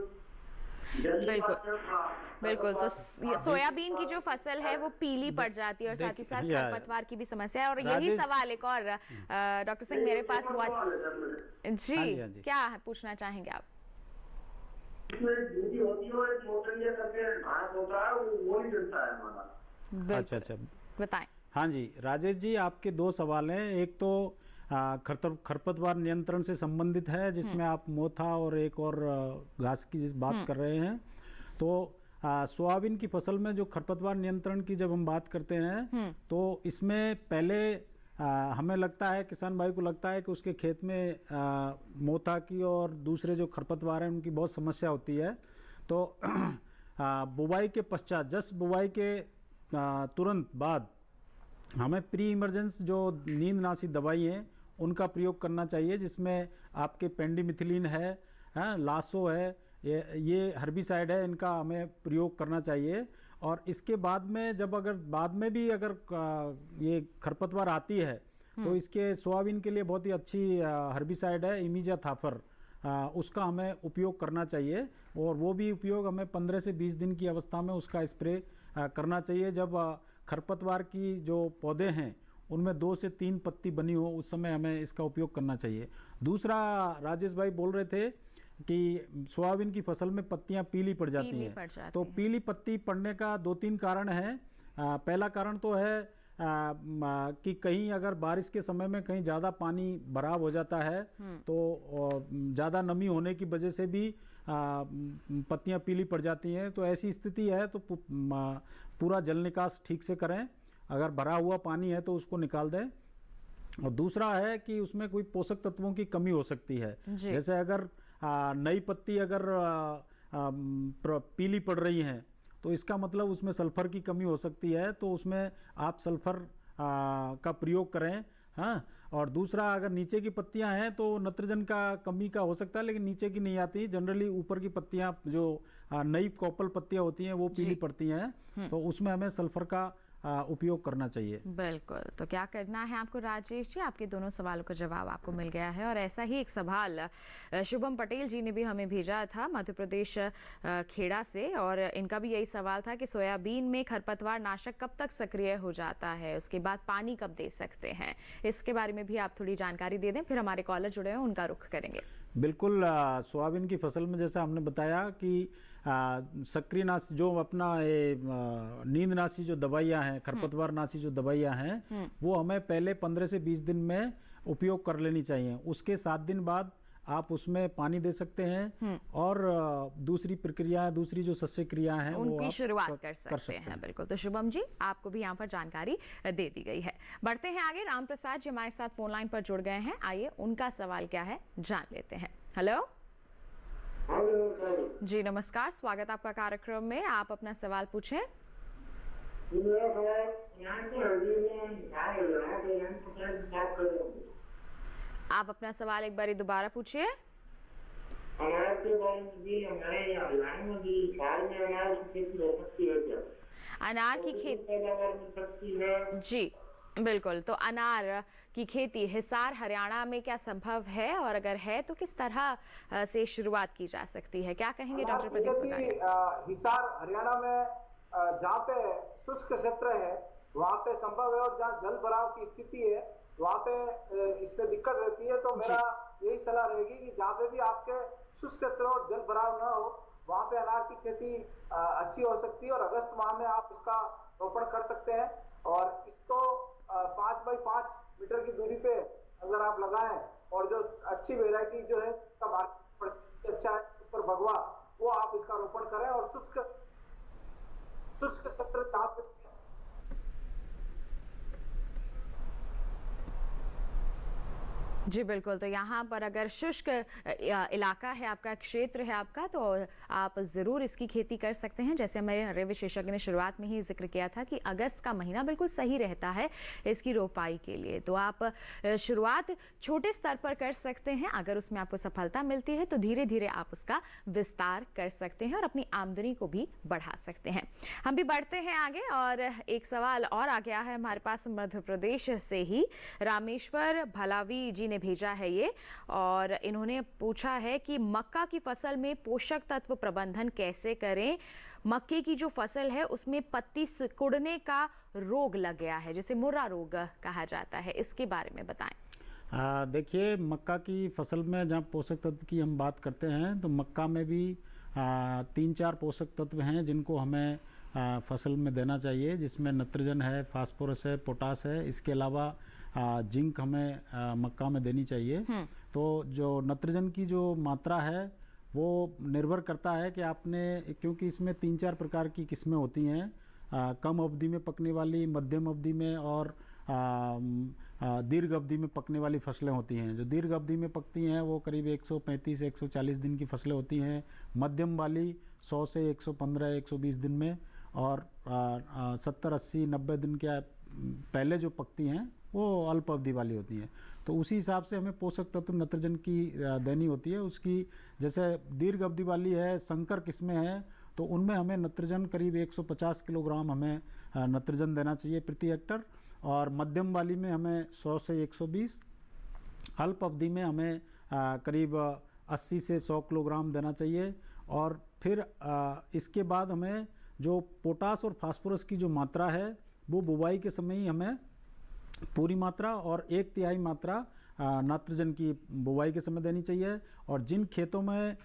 बिल्कुल, तो सोयाबीन की जो फसल है वो पीली पड़ जाती है और साथ ही साथ खरपतवार की भी समस्या है। और यही सवाल एक और डॉक्टर सिंह मेरे पास हुआ जी, क्या पूछना चाहेंगे आप? अच्छा, बताएं। हाँ जी राजेश जी, आपके दो सवाल हैं। एक तो खरपतवार नियंत्रण से संबंधित है, जिसमें आप मोथा और एक और घास की जिस बात कर रहे हैं। तो सोयाबीन की फसल में जो खरपतवार नियंत्रण की जब हम बात करते हैं, तो इसमें पहले हमें लगता है, किसान भाई को लगता है कि उसके खेत में मोथा की और दूसरे जो खरपतवार हैं उनकी बहुत समस्या होती है। तो बुवाई के पश्चात, जस्ट बुवाई के तुरंत बाद हमें प्री इमरजेंस जो नींदनाशी दवाई है उनका प्रयोग करना चाहिए, जिसमें आपके पेंडिमिथिलिन है, लासो है, ये हर्बिसाइड है, इनका हमें प्रयोग करना चाहिए। और इसके बाद में जब अगर बाद में भी अगर ये खरपतवार आती है, तो इसके सोयाबीन के लिए बहुत ही अच्छी हर्बिसाइड है इमीजाथाफर, उसका हमें उपयोग करना चाहिए। और वो भी उपयोग हमें 15 से 20 दिन की अवस्था में उसका स्प्रे करना चाहिए। जब खरपतवार की जो पौधे हैं उनमें 2 से 3 पत्ती बनी हो, उस समय हमें इसका उपयोग करना चाहिए। दूसरा, राजेश भाई बोल रहे थे कि सोयाबीन की फसल में पत्तियां पीली पड़ जाती हैं। तो पीली पत्ती पड़ने का 2-3 कारण है। पहला कारण तो है कि कहीं अगर बारिश के समय में कहीं ज़्यादा पानी भराव हो जाता है, तो ज़्यादा नमी होने की वजह से भी पत्तियां पीली पड़ जाती हैं। तो ऐसी स्थिति है तो पूरा जल निकास ठीक से करें। अगर भरा हुआ पानी है तो उसको निकाल दें। और दूसरा है कि उसमें कोई पोषक तत्वों की कमी हो सकती है। जैसे अगर नई पत्ती अगर पीली पड़ रही हैं, तो इसका मतलब उसमें सल्फर की कमी हो सकती है, तो उसमें आप सल्फर का प्रयोग करें। हाँ, और दूसरा, अगर नीचे की पत्तियां हैं तो नत्रजन का कमी का हो सकता है, लेकिन नीचे की नहीं आती। जनरली ऊपर की पत्तियां जो नई कॉपल पत्तियां होती हैं वो पीली पड़ती हैं, तो उसमें हमें सल्फर का उपयोग करना चाहिए। बिल्कुल, तो क्या करना है आपको राजेश जी? आपके दोनों सवालों का जवाब आपको मिल गया है। और ऐसा ही एक सवाल शुभम पटेल जी ने भी हमें भेजा था मध्य प्रदेश खेड़ा से, और इनका भी यही सवाल था कि सोयाबीन में खरपतवार नाशक कब तक सक्रिय हो जाता है, उसके बाद पानी कब दे सकते हैं? इसके बारे में भी आप थोड़ी जानकारी दे दें, फिर हमारे कॉलर जुड़े हैं उनका रुख करेंगे। बिल्कुल, सोयाबीन की फसल में जैसा हमने बताया कि सक्रिय नाशी जो अपना नींदनाशी जो दवाइयाँ हैं, खरपतवार नाशी जो दवाइयाँ हैं, वो हमें पहले 15 से 20 दिन में उपयोग कर लेनी चाहिए। उसके 7 दिन बाद आप उसमें पानी दे सकते हैं, और दूसरी प्रक्रिया, दूसरी जो सस्य क्रिया हैं उनकी शुरुआत कर सकते हैं। बिल्कुल, तो शुभम जी आपको भी यहाँ पर जानकारी दे दी गई है। बढ़ते हैं आगे। राम प्रसाद जी हमारे साथ फोन लाइन पर जुड़ गए हैं, आइए उनका सवाल क्या है जान लेते हैं। हेलो जी नमस्कार, स्वागत आपका कार्यक्रम में। आप अपना सवाल पूछें। आप अपना सवाल एक बार दोबारा पूछिए। अनार की खेती जी बिल्कुल, तो अनार की खेती हिसार हरियाणा में क्या संभव है, और अगर है तो किस तरह से शुरुआत की जा सकती है, क्या कहेंगे डॉक्टर प्रदीप पगारिया? हिसार हरियाणा में जहाँ पे शुष्क क्षेत्र है वहाँ पे संभव है, और जहाँ जल भराव की स्थिति है वहाँ पे इसमें दिक्कत रहती है। तो मेरा यही सलाह रहेगी कि जहाँ पे भी आपके शुष्क क्षेत्र और जल भराव न हो वहाँ पे अनार की खेती अच्छी हो सकती है, और अगस्त माह में आप इसका रोपण कर सकते हैं। और इसको 5 बाई 5 मीटर की दूरी पे अगर आप लगाएं, और जो अच्छी वेराइटी जो है उसका मार्केट अच्छा है सुपर भगवा, वो आप इसका रोपण करें। और शुष्क क्षेत्र जहाँ पे जी बिल्कुल, तो यहाँ पर अगर शुष्क इलाका है आपका, क्षेत्र है आपका, तो आप ज़रूर इसकी खेती कर सकते हैं। जैसे हमारे विशेषज्ञ ने शुरुआत में ही जिक्र किया था कि अगस्त का महीना बिल्कुल सही रहता है इसकी रोपाई के लिए, तो आप शुरुआत छोटे स्तर पर कर सकते हैं। अगर उसमें आपको सफलता मिलती है तो धीरे धीरे आप उसका विस्तार कर सकते हैं और अपनी आमदनी को भी बढ़ा सकते हैं। हम भी बढ़ते हैं आगे, और एक सवाल और आ गया है हमारे पास मध्य प्रदेश से ही। रामेश्वर भलावी जी ने भेजा है ये, और इन्होंने पूछा है कि मक्का की फसल में पोषक तत्व प्रबंधन कैसे करें। मक्के की जो फसल है उसमें पत्ती सिकुड़ने का रोग लग गया है, जिसे मुर्रा रोग कहा जाता है, इसके बारे में बताएं। देखिए, मक्का की फसल में जहाँ पोषक तत्व की हम बात करते हैं तो मक्का में भी 3-4 पोषक तत्व हैं जिनको हमें फसल में देना चाहिए, जिसमें नाइट्रोजन है, फास्फोरस है, पोटास है। इसके अलावा जिंक हमें मक्का में देनी चाहिए। तो जो नाइट्रोजन की जो मात्रा है वो निर्भर करता है कि आपने, क्योंकि इसमें 3-4 प्रकार की किस्में होती हैं, कम अवधि में पकने वाली, मध्यम अवधि में और दीर्घ अवधि में पकने वाली फसलें होती हैं। जो दीर्घ अवधि में पकती हैं वो करीब 135 से 140 दिन की फसलें होती हैं, मध्यम वाली 100 से 115-120 दिन में, और 70, 80, 90 दिन के पहले जो पकती हैं वो अल्प अवधि वाली होती हैं। तो उसी हिसाब से हमें पोषक तत्व नाइट्रोजन की देनी होती है। उसकी जैसे दीर्घ अवधि वाली है, संकर किस्में हैं, तो उनमें हमें नाइट्रोजन करीब 150 किलोग्राम हमें नाइट्रोजन देना चाहिए प्रति हेक्टर, और मध्यम वाली में हमें 100 से 120, अल्प अवधि में हमें करीब 80 से 100 किलोग्राम देना चाहिए। और फिर इसके बाद हमें जो पोटास और फास्फोरस की जो मात्रा है वो बुवाई के समय ही हमें पूरी मात्रा और 1/3 मात्रा नाइट्रोजन की बुवाई के समय देनी चाहिए। और जिन खेतों में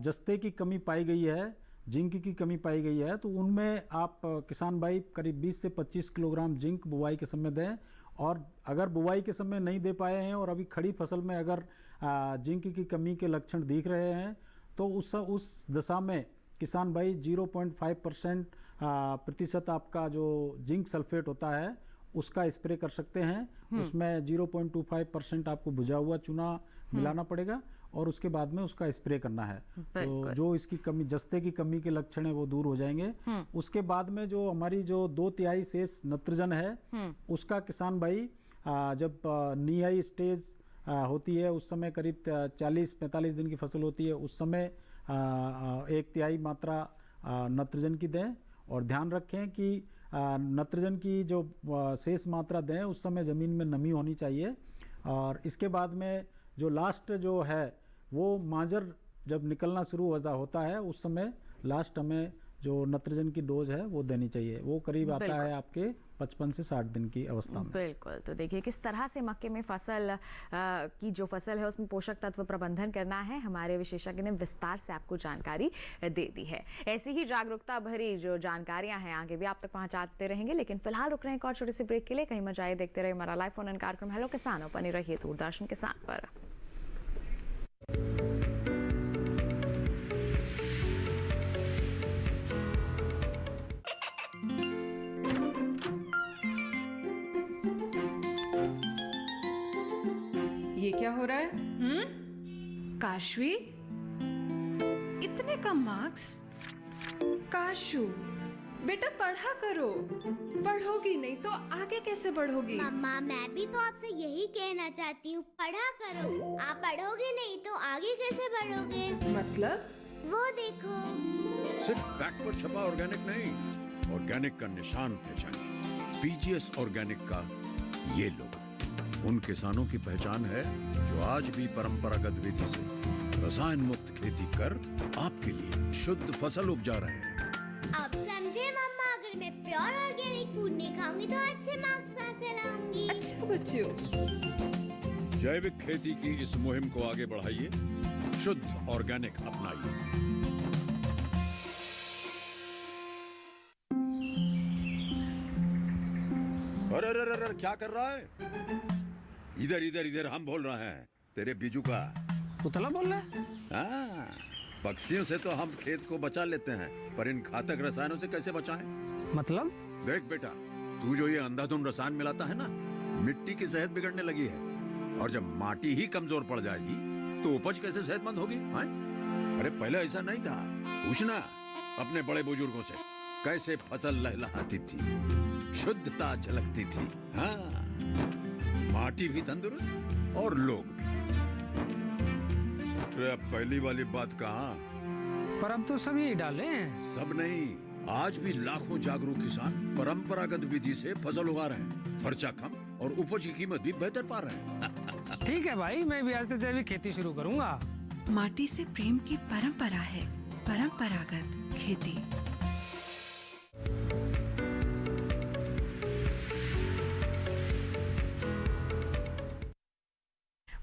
जस्ते की कमी पाई गई है, जिंक की कमी पाई गई है, तो उनमें आप किसान भाई करीब 20 से 25 किलोग्राम जिंक बुवाई के समय दें। और अगर बुवाई के समय नहीं दे पाए हैं और अभी खड़ी फसल में अगर जिंक की कमी के लक्षण दिख रहे हैं तो उस दशा में किसान भाई 0.5% प्रतिशत आपका जो जिंक सल्फेट होता है उसका स्प्रे कर सकते हैं। उसमें 0.25% आपको भुजा हुआ चूना मिलाना पड़ेगा और उसके बाद में उसका स्प्रे करना है। तो जो इसकी कमी, जस्ते की कमी के लक्षण है वो दूर हो जाएंगे। उसके बाद में जो हमारी जो 2/3 शेष नाइट्रोजन है उसका किसान भाई जब निहाई स्टेज होती है उस समय करीब 40-45 दिन की फसल होती है, उस समय 1/3 मात्रा नाइट्रोजन की दें। और ध्यान रखें कि नाइट्रोजन की जो शेष मात्रा दें उस समय ज़मीन में नमी होनी चाहिए। और इसके बाद में जो लास्ट जो है वो माजर जब निकलना शुरू होता है उस समय लास्ट हमें जो नाइट्रोजन की डोज है वो देनी चाहिए। वो करीब आता है आपके 55 से 60 दिन की अवस्था में। बिल्कुल, तो देखिए किस तरह से मक्के में फसल की जो फसल है उसमें पोषक तत्व प्रबंधन करना है, हमारे विशेषज्ञ ने विस्तार से आपको जानकारी दे दी है। ऐसी ही जागरूकता भरी जो जानकारियां हैं आगे भी आप तक पहुंचाते रहेंगे, लेकिन फिलहाल रुक रहे हैं एक और छोटे से ब्रेक के लिए। कहीं मत जाइए, देखते रहिए हमारा लाइव फोन इन कार्यक्रम हेलो किसान, बने रहिए दूरदर्शन किसान पर। ये क्या हो रहा है? काशवी, इतने कम मार्क्स? काशू, बेटा पढ़ा करो, पढ़ोगी नहीं तो आगे कैसे बढ़ोगी? मम्मा मैं भी तो आपसे यही कहना चाहती हूँ, पढ़ा करो। आप पढ़ोगे नहीं तो आगे कैसे बढ़ोगे? मतलब? वो देखो। सिर्फ बैक पर छपा ऑर्गेनिक नहीं, ऑर्गेनिक का निशान पहचानिए। पीजीएस ऑर्गेनिक का ये लोगो उन किसानों की पहचान है जो आज भी परंपरागत विधि से रसायन मुक्त खेती कर आपके लिए शुद्ध फसल उपजा रहे हैं। अब समझे मम्मा, अगर मैं प्योर ऑर्गेनिक फूड नहीं खाऊंगी तो अच्छे मार्क्स कहाँ से लाऊंगी? अच्छा बच्चों। जैविक खेती की इस मुहिम को आगे बढ़ाइए, शुद्ध ऑर्गेनिक अपनाइए। अरे क्या कर रहा है? इधर इधर इधर, हम बोल रहे हैं तेरे बीजू का। पुतला बोल रहा है? हाँ, पक्षियों से तो हम खेत को बचा लेते हैं, पर इन घातक रसायनों से कैसे बचाएं? मतलब? देख बेटा, तू जो ये अंधाधुंध रसायन मिलाता है ना, मिट्टी की सेहत बिगड़ने लगी है। और जब माटी ही कमजोर पड़ जाएगी तो उपज कैसे सेहतमंद होगी? हाँ? अरे पहले ऐसा नहीं था। पूछना अपने बड़े बुजुर्गों से, कैसे फसल लहलहाती थी, शुद्धता झलकती थी। हाँ, माटी भी तंदुरुस्त और लोग भी। अब पहली वाली बात कहाँ? पर अब तो सब यही डाले हैं। सब नहीं, आज भी लाखों जागरूक किसान परंपरागत विधि से फसल उगा रहे हैं। खर्चा कम और उपज की कीमत भी बेहतर पा रहे हैं। ठीक है भाई, मैं भी आज से जैविक खेती शुरू करूंगा। माटी से प्रेम की परंपरा है परंपरागत खेती।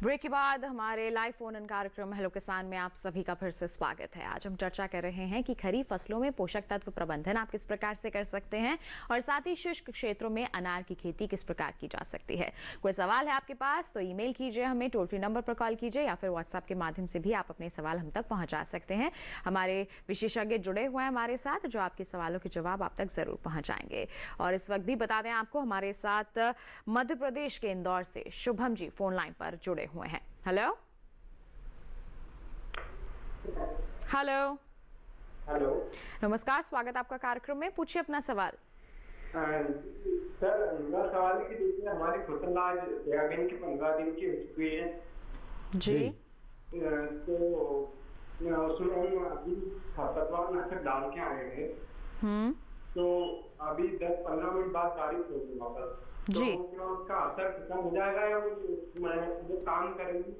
ब्रेक के बाद हमारे लाइव फोन इन कार्यक्रम हेलो किसान में आप सभी का फिर से स्वागत है। आज हम चर्चा कर रहे हैं कि खरीफ फसलों में पोषक तत्व प्रबंधन आप किस प्रकार से कर सकते हैं और साथ ही शुष्क क्षेत्रों में अनार की खेती किस प्रकार की जा सकती है। कोई सवाल है आपके पास तो ईमेल कीजिए, हमें टोल फ्री नंबर पर कॉल कीजिए या फिर व्हाट्सएप के माध्यम से भी आप अपने सवाल हम तक पहुंचा सकते हैं। हमारे विशेषज्ञ जुड़े हुए हैं हमारे साथ, जो आपके सवालों के जवाब आप तक जरूर पहुंचाएंगे। और इस वक्त भी बता दें आपको, हमारे साथ मध्य प्रदेश के इंदौर से शुभम जी फोन लाइन पर जुड़े हुए हैं। हेलो हेलो हेलो, नमस्कार, स्वागत आपका कार्यक्रम में। पूछिए अपना सवाल। सर, मेरा सवाल है कि देखिए हमारी फसल आज सोयाबीन की 15 दिन की हो चुकी है जी। तो उसमें हम अभी खरपतवार नाशक डाल के आए हैं। तो अभी 10-15 मिनट बाद बारिश होगी वापस, तो उसका असर खत्म हो जाएगा या वो काम करेंगे?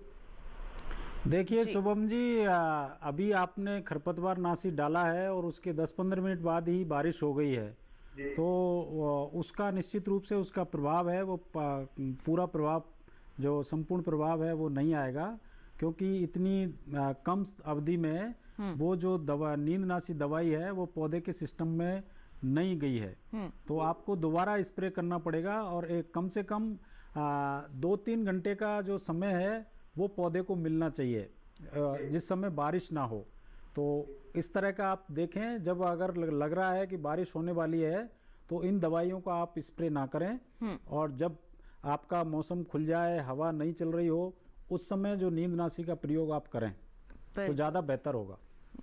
देखिए शुभम जी, अभी आपने खरपतवार नाशी डाला है और उसके 10-15 मिनट बाद ही बारिश हो गई है, तो उसका निश्चित रूप से उसका प्रभाव है वो पूरा प्रभाव, जो संपूर्ण प्रभाव है वो नहीं आएगा, क्योंकि इतनी कम अवधि में वो जो दवा नींदनाशी दवाई है वो पौधे के सिस्टम में नहीं गई है। तो आपको दोबारा स्प्रे करना पड़ेगा और एक कम से कम 2-3 घंटे का जो समय है वो पौधे को मिलना चाहिए, जिस समय बारिश ना हो। तो इस तरह का आप देखें, जब अगर लग रहा है कि बारिश होने वाली है तो इन दवाइयों का आप स्प्रे ना करें, और जब आपका मौसम खुल जाए, हवा नहीं चल रही हो, उस समय जो नींदनाशी का प्रयोग आप करें तो ज़्यादा बेहतर होगा।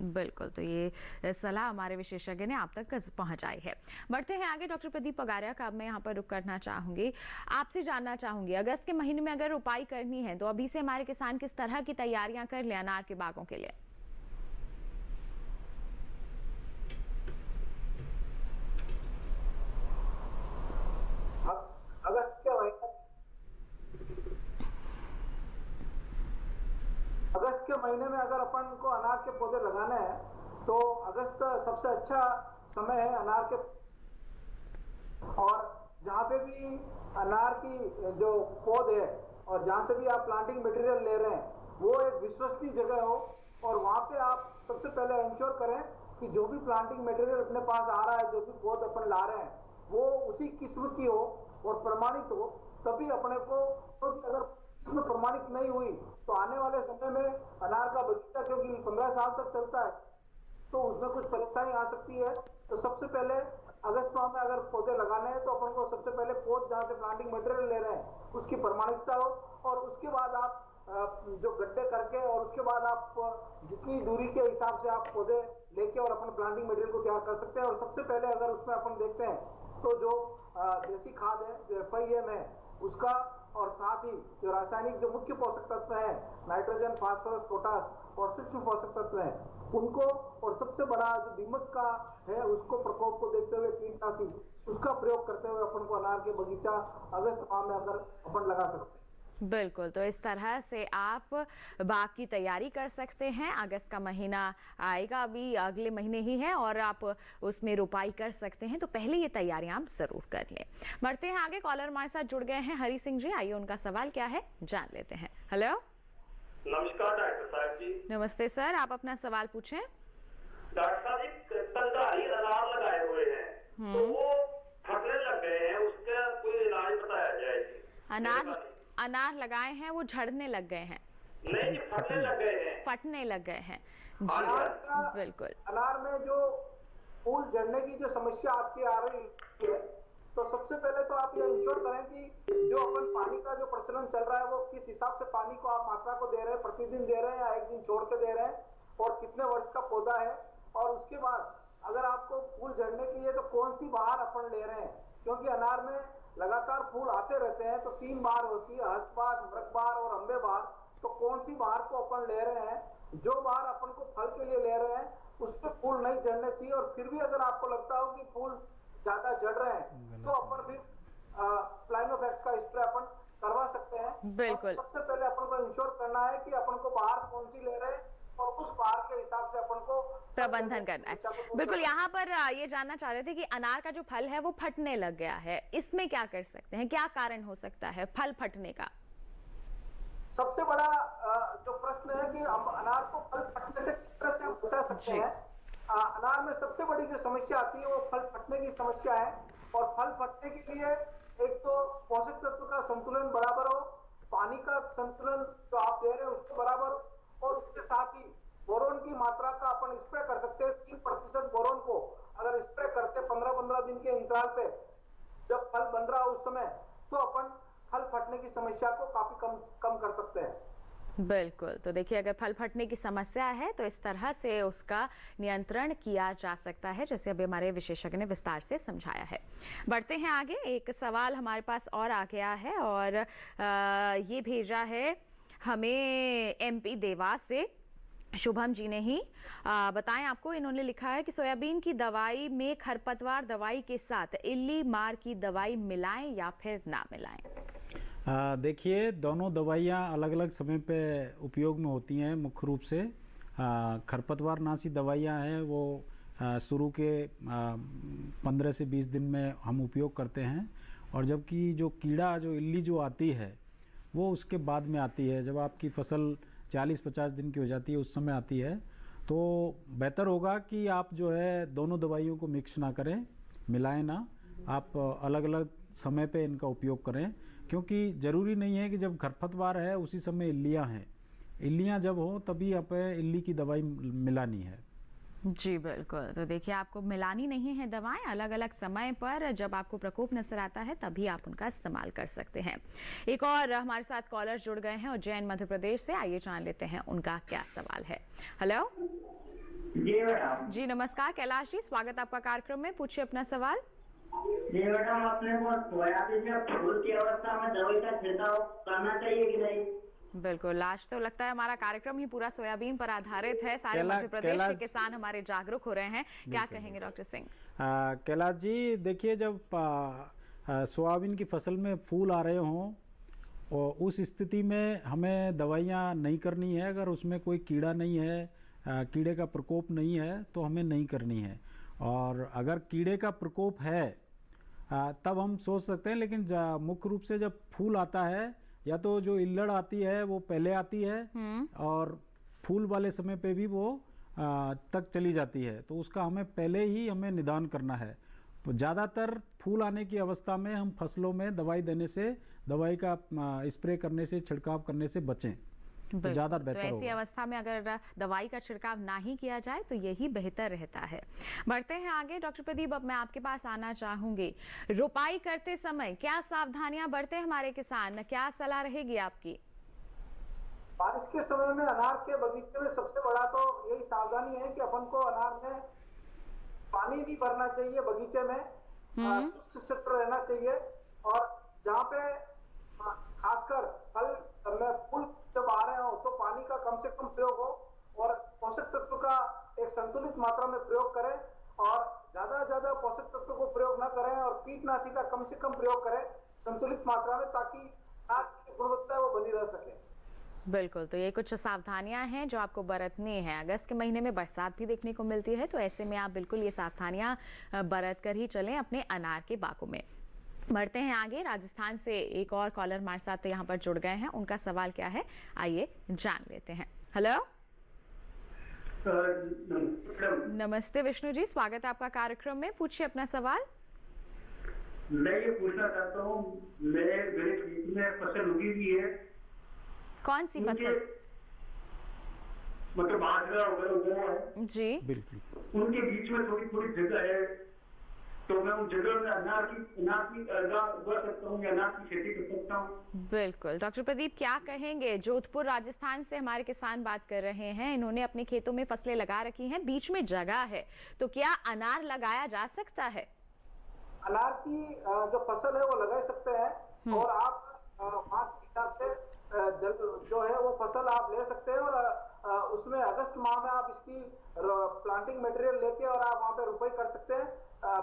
बिल्कुल, तो ये सलाह हमारे विशेषज्ञ ने आप तक पहुंचाई है। बढ़ते हैं आगे। डॉक्टर प्रदीप पगारिया का अब मैं यहाँ पर रुक करना चाहूंगी, आपसे जानना चाहूंगी, अगस्त के महीने में अगर रोपाई करनी है तो अभी से हमारे किसान किस तरह की तैयारियां कर ले अनार के बागों के लिए? अगस्त के महीने में अगर अपन को अनार के पौधे लगाने हैं तो अगस्त सबसे अच्छा समय है अनार के। और जहाँ पे भी अनार की जो पौधे है और जहाँ से भी आप प्लांटिंग मटेरियल ले रहे हैं वो एक विश्वसनीय जगह हो, और वहाँ पे आप सबसे पहले इंश्योर करें कि जो भी प्लांटिंग मटेरियल अपने पास आ रहा है, जो भी पौध अपन ला रहे हैं, वो उसी किस्म की हो और प्रमाणित हो, तभी अपने को, क्योंकि अगर इसमें प्रमाणित नहीं हुई तो आने वाले समय में अनार का बगीचा, क्योंकि 15 साल तक चलता है, तो उसमें कुछ परेशानी आ सकती है। तो सबसे पहले अगस्त माह में अगर पौधे लगाने हैं तो अपन को सबसे पहले पौध जहाँ से प्लांटिंग मटेरियल ले रहे हैं उसकी प्रमाणिकता हो, और उसके बाद आप जो गड्ढे करके और उसके बाद आप जितनी दूरी के हिसाब से आप पौधे लेके और अपने प्लांटिंग मटेरियल को तैयार कर सकते हैं। और सबसे पहले अगर उसमें अपन देखते हैं तो जो देसी खाद है, जो FIM है उसका, और साथ ही जो रासायनिक जो मुख्य पोषक तत्व है नाइट्रोजन, फास्फोरस, पोटास और सूक्ष्म पोषक तत्व है उनको, और सबसे बड़ा जो दीमक का है उसको प्रकोप को देखते हुए कीटनाशी उसका प्रयोग करते हुए अपन को अनार के बगीचा अगस्त माह में अगर अपन लगा सकते हैं। बिल्कुल, तो इस तरह से आप बाग की तैयारी कर सकते हैं। अगस्त का महीना आएगा, अभी अगले महीने ही है, और आप उसमें रोपाई कर सकते हैं। तो पहले ये तैयारियां आप जरूर कर लें। बढ़ते हैं आगे, कॉलर हमारे साथ जुड़ गए हैं हरी सिंह जी, आइए उनका सवाल क्या है जान लेते हैं। हेलो, नमस्कार डॉक्टर साहब जी। नमस्ते सर, आप अपना सवाल पूछें। डॉक्टर साहब जी, तलकारी अनार लगाए हुए हैं तो वो फटने लग गए हैं, उसका कोई इलाज बताया जाए। अनार लगाए हैं, वो झड़ने लग गए हैं। नहीं, फटने लग गए हैं। फटने लग गए हैं जी, बिल्कुल। अनार में जो फूल झड़ने की जो समस्या आपकी आ रही है, तो सबसे पहले तो आप ये इंश्योर करें कि जो अपन पानी का जो प्रचलन चल रहा है वो किस हिसाब से पानी को आप मात्रा को दे रहे हैं, प्रतिदिन दे रहे हैं या एक दिन छोड़ के दे रहे हैं, और कितने वर्ष का पौधा है। और उसके बाद अगर आपको फूल झड़ने की है तो कौन सी बहार अपन ले रहे हैं, क्योंकि अनार में लगातार फूल आते रहते हैं। तो 3 बार होती है, हस्त बहार, मृग बहार और अम्बे बहार। तो कौन सी बहार को अपन ले रहे हैं, जो बहार अपन को फल के लिए ले रहे हैं उसमें फूल नहीं झड़ने चाहिए। और फिर भी अगर आपको लगता हो कि फूल ज्यादा झड़ रहे हैं तो अपन भी प्लाइनोफैक्स का स्प्रे अपन करवा सकते हैं। बिल्कुल, सबसे पहले अपन को इंश्योर करना है कि अपन को बहार कौन सी ले रहे हैं और उस बहार के हिसाब से अपन को प्रबंधन करना है। बिल्कुल, यहाँ पर ये जानना चाह रहे थे कि अनार का जो फल है वो फटने लग गया है, इसमें क्या कर सकते हैं, क्या कारण हो सकता है फल फटने का? सबसे बड़ा जो प्रश्न है कि हम अनार को फल फटने से किस तरह से हम बचा सकते हैं। अनार में सबसे बड़ी जो समस्या आती है वो फल फटने की समस्या है। और फल फटने के लिए एक तो पोषक तत्व का संतुलन बराबर हो, पानी का संतुलन जो आप दे रहे हैं उसको बराबर हो, और उसके साथ ही बोरोन की मात्रा का अपन स्प्रे कर सकते हैं। 3% बोरोन को अगर स्प्रे करते 15-15 दिन के इंतराल पे जब फल बन रहा है उस समय, तो अपन फल फटने की समस्या को काफी कम कर सकते हैं। बिल्कुल, तो देखिए अगर फल फटने की समस्या है तो इस तरह से उसका नियंत्रण किया जा सकता है, जैसे अभी हमारे विशेषज्ञ ने विस्तार से समझाया है। बढ़ते हैं आगे, एक सवाल हमारे पास और आ गया है, और ये भेजा है हमें MP देवास से शुभम जी ने ही। बताएं आपको, इन्होंने लिखा है कि सोयाबीन की दवाई में खरपतवार दवाई के साथ इल्ली मार की दवाई मिलाएं या फिर ना मिलाएं? देखिए, दोनों दवाइयाँ अलग अलग समय पे उपयोग में होती हैं। मुख्य रूप से खरपतवार नाशी दवाइयाँ हैं वो शुरू के 15 से 20 दिन में हम उपयोग करते हैं, और जबकि जो कीड़ा जो इल्ली जो आती है वो उसके बाद में आती है, जब आपकी फसल 40-50 दिन की हो जाती है उस समय आती है। तो बेहतर होगा कि आप जो है दोनों दवाइयों को मिक्स ना करें, मिलाएं ना, आप अलग अलग समय पे इनका उपयोग करें, क्योंकि ज़रूरी नहीं है कि जब खरपतवार है उसी समय इल्लियाँ हैं। इल्लियाँ जब हो तभी आप इल्ली की दवाई मिलानी है। जी बिल्कुल, तो देखिए आपको मिलानी नहीं है दवाएं, अलग अलग समय पर जब आपको प्रकोप नजर आता है तभी आप उनका इस्तेमाल कर सकते हैं। एक और हमारे साथ कॉलर जुड़ गए हैं उज्जैन मध्य प्रदेश से, आइए जान लेते हैं उनका क्या सवाल है। हेलो जी मैडम। जी नमस्कार कैलाश जी, स्वागत आपका कार्यक्रम में, पूछिए अपना सवाल। जी मैडम, अपने को सोयाबीन में फूल की अवस्था में दवाई का छिड़काव करना चाहिए कि नहीं? बिल्कुल, आज तो लगता है हमारा कार्यक्रम ही पूरा सोयाबीन पर आधारित है। सारे मध्य प्रदेश के किसान हमारे जागरूक हो रहे हैं, क्या कहेंगे डॉक्टर सिंह? कैलाश जी, देखिए जब सोयाबीन की फसल में फूल आ रहे हों और उस स्थिति में हमें दवाइयाँ नहीं करनी है। अगर उसमें कोई कीड़ा नहीं है, कीड़े का प्रकोप नहीं है तो हमें नहीं करनी है। और अगर कीड़े का प्रकोप है तब हम सोच सकते हैं, लेकिन मुख्य रूप से जब फूल आता है या तो जो इल्लड़ आती है वो पहले आती है और फूल वाले समय पे भी वो तक चली जाती है, तो उसका हमें पहले ही हमें निदान करना है। ज़्यादातर फूल आने की अवस्था में हम फसलों में दवाई देने से, दवाई का स्प्रे करने से, छिड़काव करने से बचें, तो ज़्यादा बेहतर होगा। तो ऐसी अवस्था में अगर दवाई का छिड़काव ना ही किया जाए तो यही बेहतर रहता है। बढ़ते हैं आगे, डॉक्टर प्रदीप, अब मैं आपके पास आना चाहूंगी। रोपाई करते समय क्या सावधानियां बरते हमारे किसान, क्या सलाह रहेगी आपकी? बारिश के समय में अनार के बगीचे में सबसे बड़ा तो यही सावधानी है कि अपन को अनार में पानी नहीं भरना चाहिए, बगीचे में शुष्क क्षेत्र रहना चाहिए, और जहाँ पे खासकर फल में फूल जब आ रहे हो तो पानी का कम से कम प्रयोग हो और पोषक तत्व का एक संतुलित मात्रा में प्रयोग करें, और ज्यादा पोषक तत्व को प्रयोग न करें और कीटनाशी का कम से कम प्रयोग करें संतुलित मात्रा में, ताकि अनाज की गुणवत्ता वो बनी रह सके। बिल्कुल, तो ये कुछ सावधानियां हैं जो आपको बरतनी है। अगस्त के महीने में बरसात भी देखने को मिलती है, तो ऐसे में आप बिल्कुल ये सावधानियां बरत कर ही चलें अपने अनार के बागों में। बढ़ते हैं आगे। राजस्थान से एक और कॉलर हमारे साथ यहाँ पर जुड़ गए हैं, उनका सवाल क्या है आइए जान लेते हैं। हेलो, नमस्ते विष्णु जी, स्वागत है आपका कार्यक्रम में, पूछिए अपना सवाल। मैं ये पूछना चाहता हूँ, मेरे खेत में फसल उगी हुई है। कौन सी फसल? मतलब बाजरा वगैरह है जी, बिल्कुल। उनके बीच में थोड़ी जगह है, तो मैं उन जगह में अनार की उगा सकता हूँ या अनार की खेती कर सकता हूँ? बिल्कुल। डॉक्टर प्रदीप क्या कहेंगे? जोधपुर राजस्थान से हमारे किसान बात कर रहे हैं, इन्होंने अपने खेतों में फसलें लगा रखी हैं, बीच में जगह है, तो क्या अनार लगाया जा सकता है? अनार की जो फसल है वो लगा सकते हैं, और आप वहाँ के हिसाब से जो है वो फसल आप ले सकते हैं, और उसमें अगस्त माह में आप इसकी प्लांटिंग मटेरियल लेके और आप वहाँ पे रुपये कर सकते हैं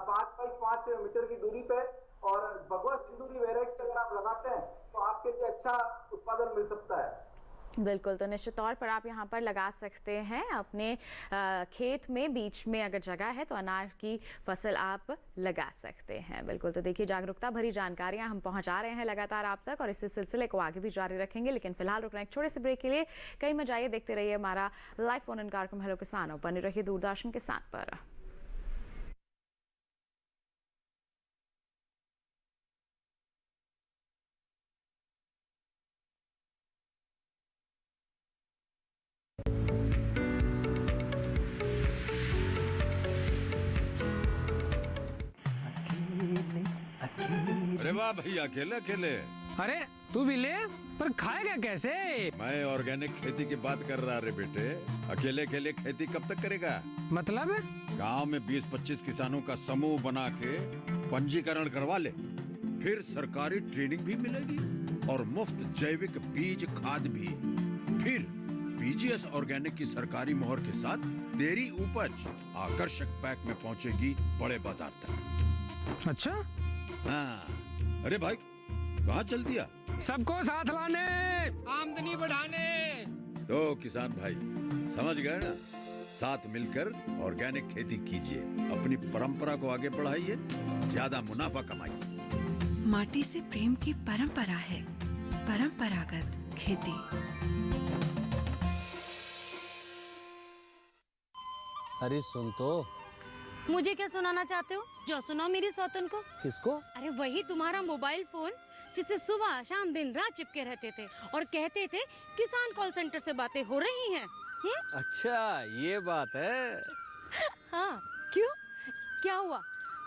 5 बाई 5 मीटर की दूरी पे, और भगवा सिंदूरी वेराइटी अगर आप लगाते हैं तो आपके लिए अच्छा उत्पादन मिल सकता है। बिल्कुल, तो निश्चित तौर पर आप यहाँ पर लगा सकते हैं अपने खेत में, बीच में अगर जगह है तो अनार की फसल आप लगा सकते हैं। बिल्कुल, तो देखिए जागरूकता भरी जानकारियाँ हम पहुँचा रहे हैं लगातार आप तक, और इस सिलसिले को आगे भी जारी रखेंगे, लेकिन फिलहाल रुकना एक छोटे से ब्रेक के लिए। कहीं मत जाइए, देखते रहिए हमारा लाइव फोन इन कार्यक्रम हेलो किसान, और बने रहिए दूरदर्शन के साथ पर। अरे वाह भैया, अकेले अकेले। अरे तू भी ले, पर खाएगा कैसे? मैं ऑर्गेनिक खेती की बात कर रहा रे बेटे। अकेले अकेले खेती कब तक करेगा? मतलब गांव में 20-25 किसानों का समूह बना के पंजीकरण करवा ले, फिर सरकारी ट्रेनिंग भी मिलेगी और मुफ्त जैविक बीज खाद भी। फिर पीजीएस ऑर्गेनिक की सरकारी मोहर के साथ तेरी उपज आकर्षक पैक में पहुंचेगी बड़े बाजार तक। अच्छा? हाँ। अरे भाई कहाँ चल दिया? सबको साथ लाने, आमदनी बढ़ाने। तो किसान भाई समझ गए ना, साथ मिलकर ऑर्गेनिक खेती कीजिए, अपनी परंपरा को आगे बढ़ाइए, ज्यादा मुनाफा कमाइए। माटी से प्रेम की परंपरा है, परंपरागत खेती। अरे सुन तो। मुझे क्या सुनाना चाहते हो? जो सुनाओ मेरी सौतन को। किसको? अरे वही तुम्हारा मोबाइल फोन जिससे सुबह शाम दिन रात चिपके रहते थे और कहते थे किसान कॉल सेंटर से बातें हो रही हैं। अच्छा ये बात है। हाँ, क्यों? क्या हुआ?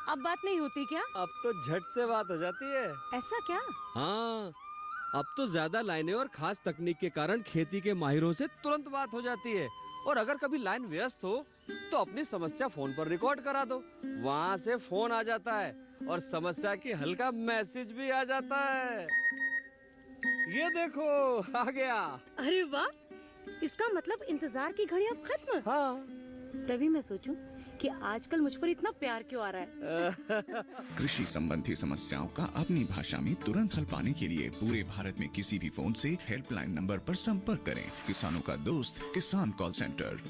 अब बात नहीं होती क्या? अब तो झट से बात हो जाती है। ऐसा क्या? हाँ, अब तो ज्यादा लाइनें और खास तकनीक के कारण खेती के माहिरों से तुरंत बात हो जाती है। और अगर कभी लाइन व्यस्त हो तो अपनी समस्या फोन पर रिकॉर्ड करा दो, वहाँ से फोन आ जाता है और समस्या की हल का मैसेज भी आ जाता है। ये देखो आ गया। अरे वाह, इसका मतलब इंतजार की घड़ी अब खत्म। हाँ। तभी मैं सोचूं कि आजकल मुझ पर इतना प्यार क्यों आ रहा है। कृषि संबंधी समस्याओं का अपनी भाषा में तुरंत हल पाने के लिए पूरे भारत में किसी भी फोन से हेल्पलाइन नंबर पर संपर्क करें। किसानों का दोस्त किसान कॉल सेंटर।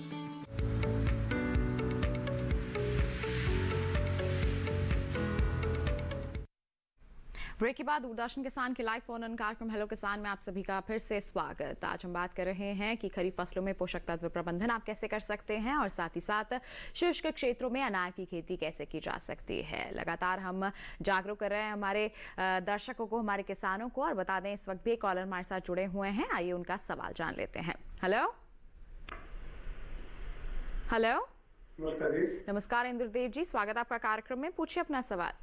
ब्रेक के बाद दूरदर्शन किसान के लाइव फोन इन कार्यक्रम हेलो किसान में आप सभी का फिर से स्वागत। आज हम बात कर रहे हैं कि खरीफ फसलों में पोषक तत्व प्रबंधन आप कैसे कर सकते हैं, और साथ ही साथ शुष्क क्षेत्रों में अनार की खेती कैसे की जा सकती है। लगातार हम जागरूक कर रहे हैं हमारे दर्शकों को, हमारे किसानों को, और बता दें इस वक्त भी एक कॉलर हमारे साथ जुड़े हुए हैं, आइए उनका सवाल जान लेते हैं। हेलो हेलो, नमस्कार इंद्रदेव जी, स्वागत आपका कार्यक्रम में, पूछिए अपना सवाल।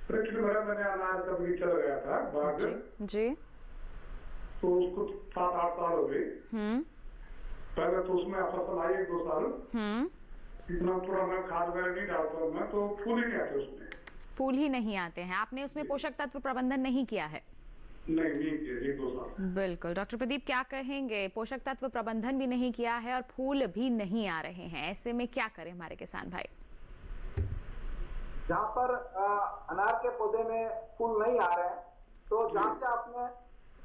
मैंने अनाज का बगीचा लगाया था बाग। जी। तो उसको 7-8 साल हो गए। पहले तो उसमें फसल आई 1-2 साल, इतना पुराना खाद वगैरह नहीं डालता मैं, तो फूल ही नहीं आते उसमें। फूल ही नहीं आते हैं। आपने उसमें पोषक तत्व प्रबंधन नहीं किया है? नहीं किया, 1-2 साल। बिल्कुल। डॉक्टर प्रदीप क्या कहेंगे, पोषक तत्व प्रबंधन भी नहीं किया है और फूल भी नहीं आ रहे हैं, ऐसे में क्या करें हमारे किसान भाई? जहाँ पर अनार के पौधे में फूल नहीं आ रहे हैं, तो जहाँ से आपने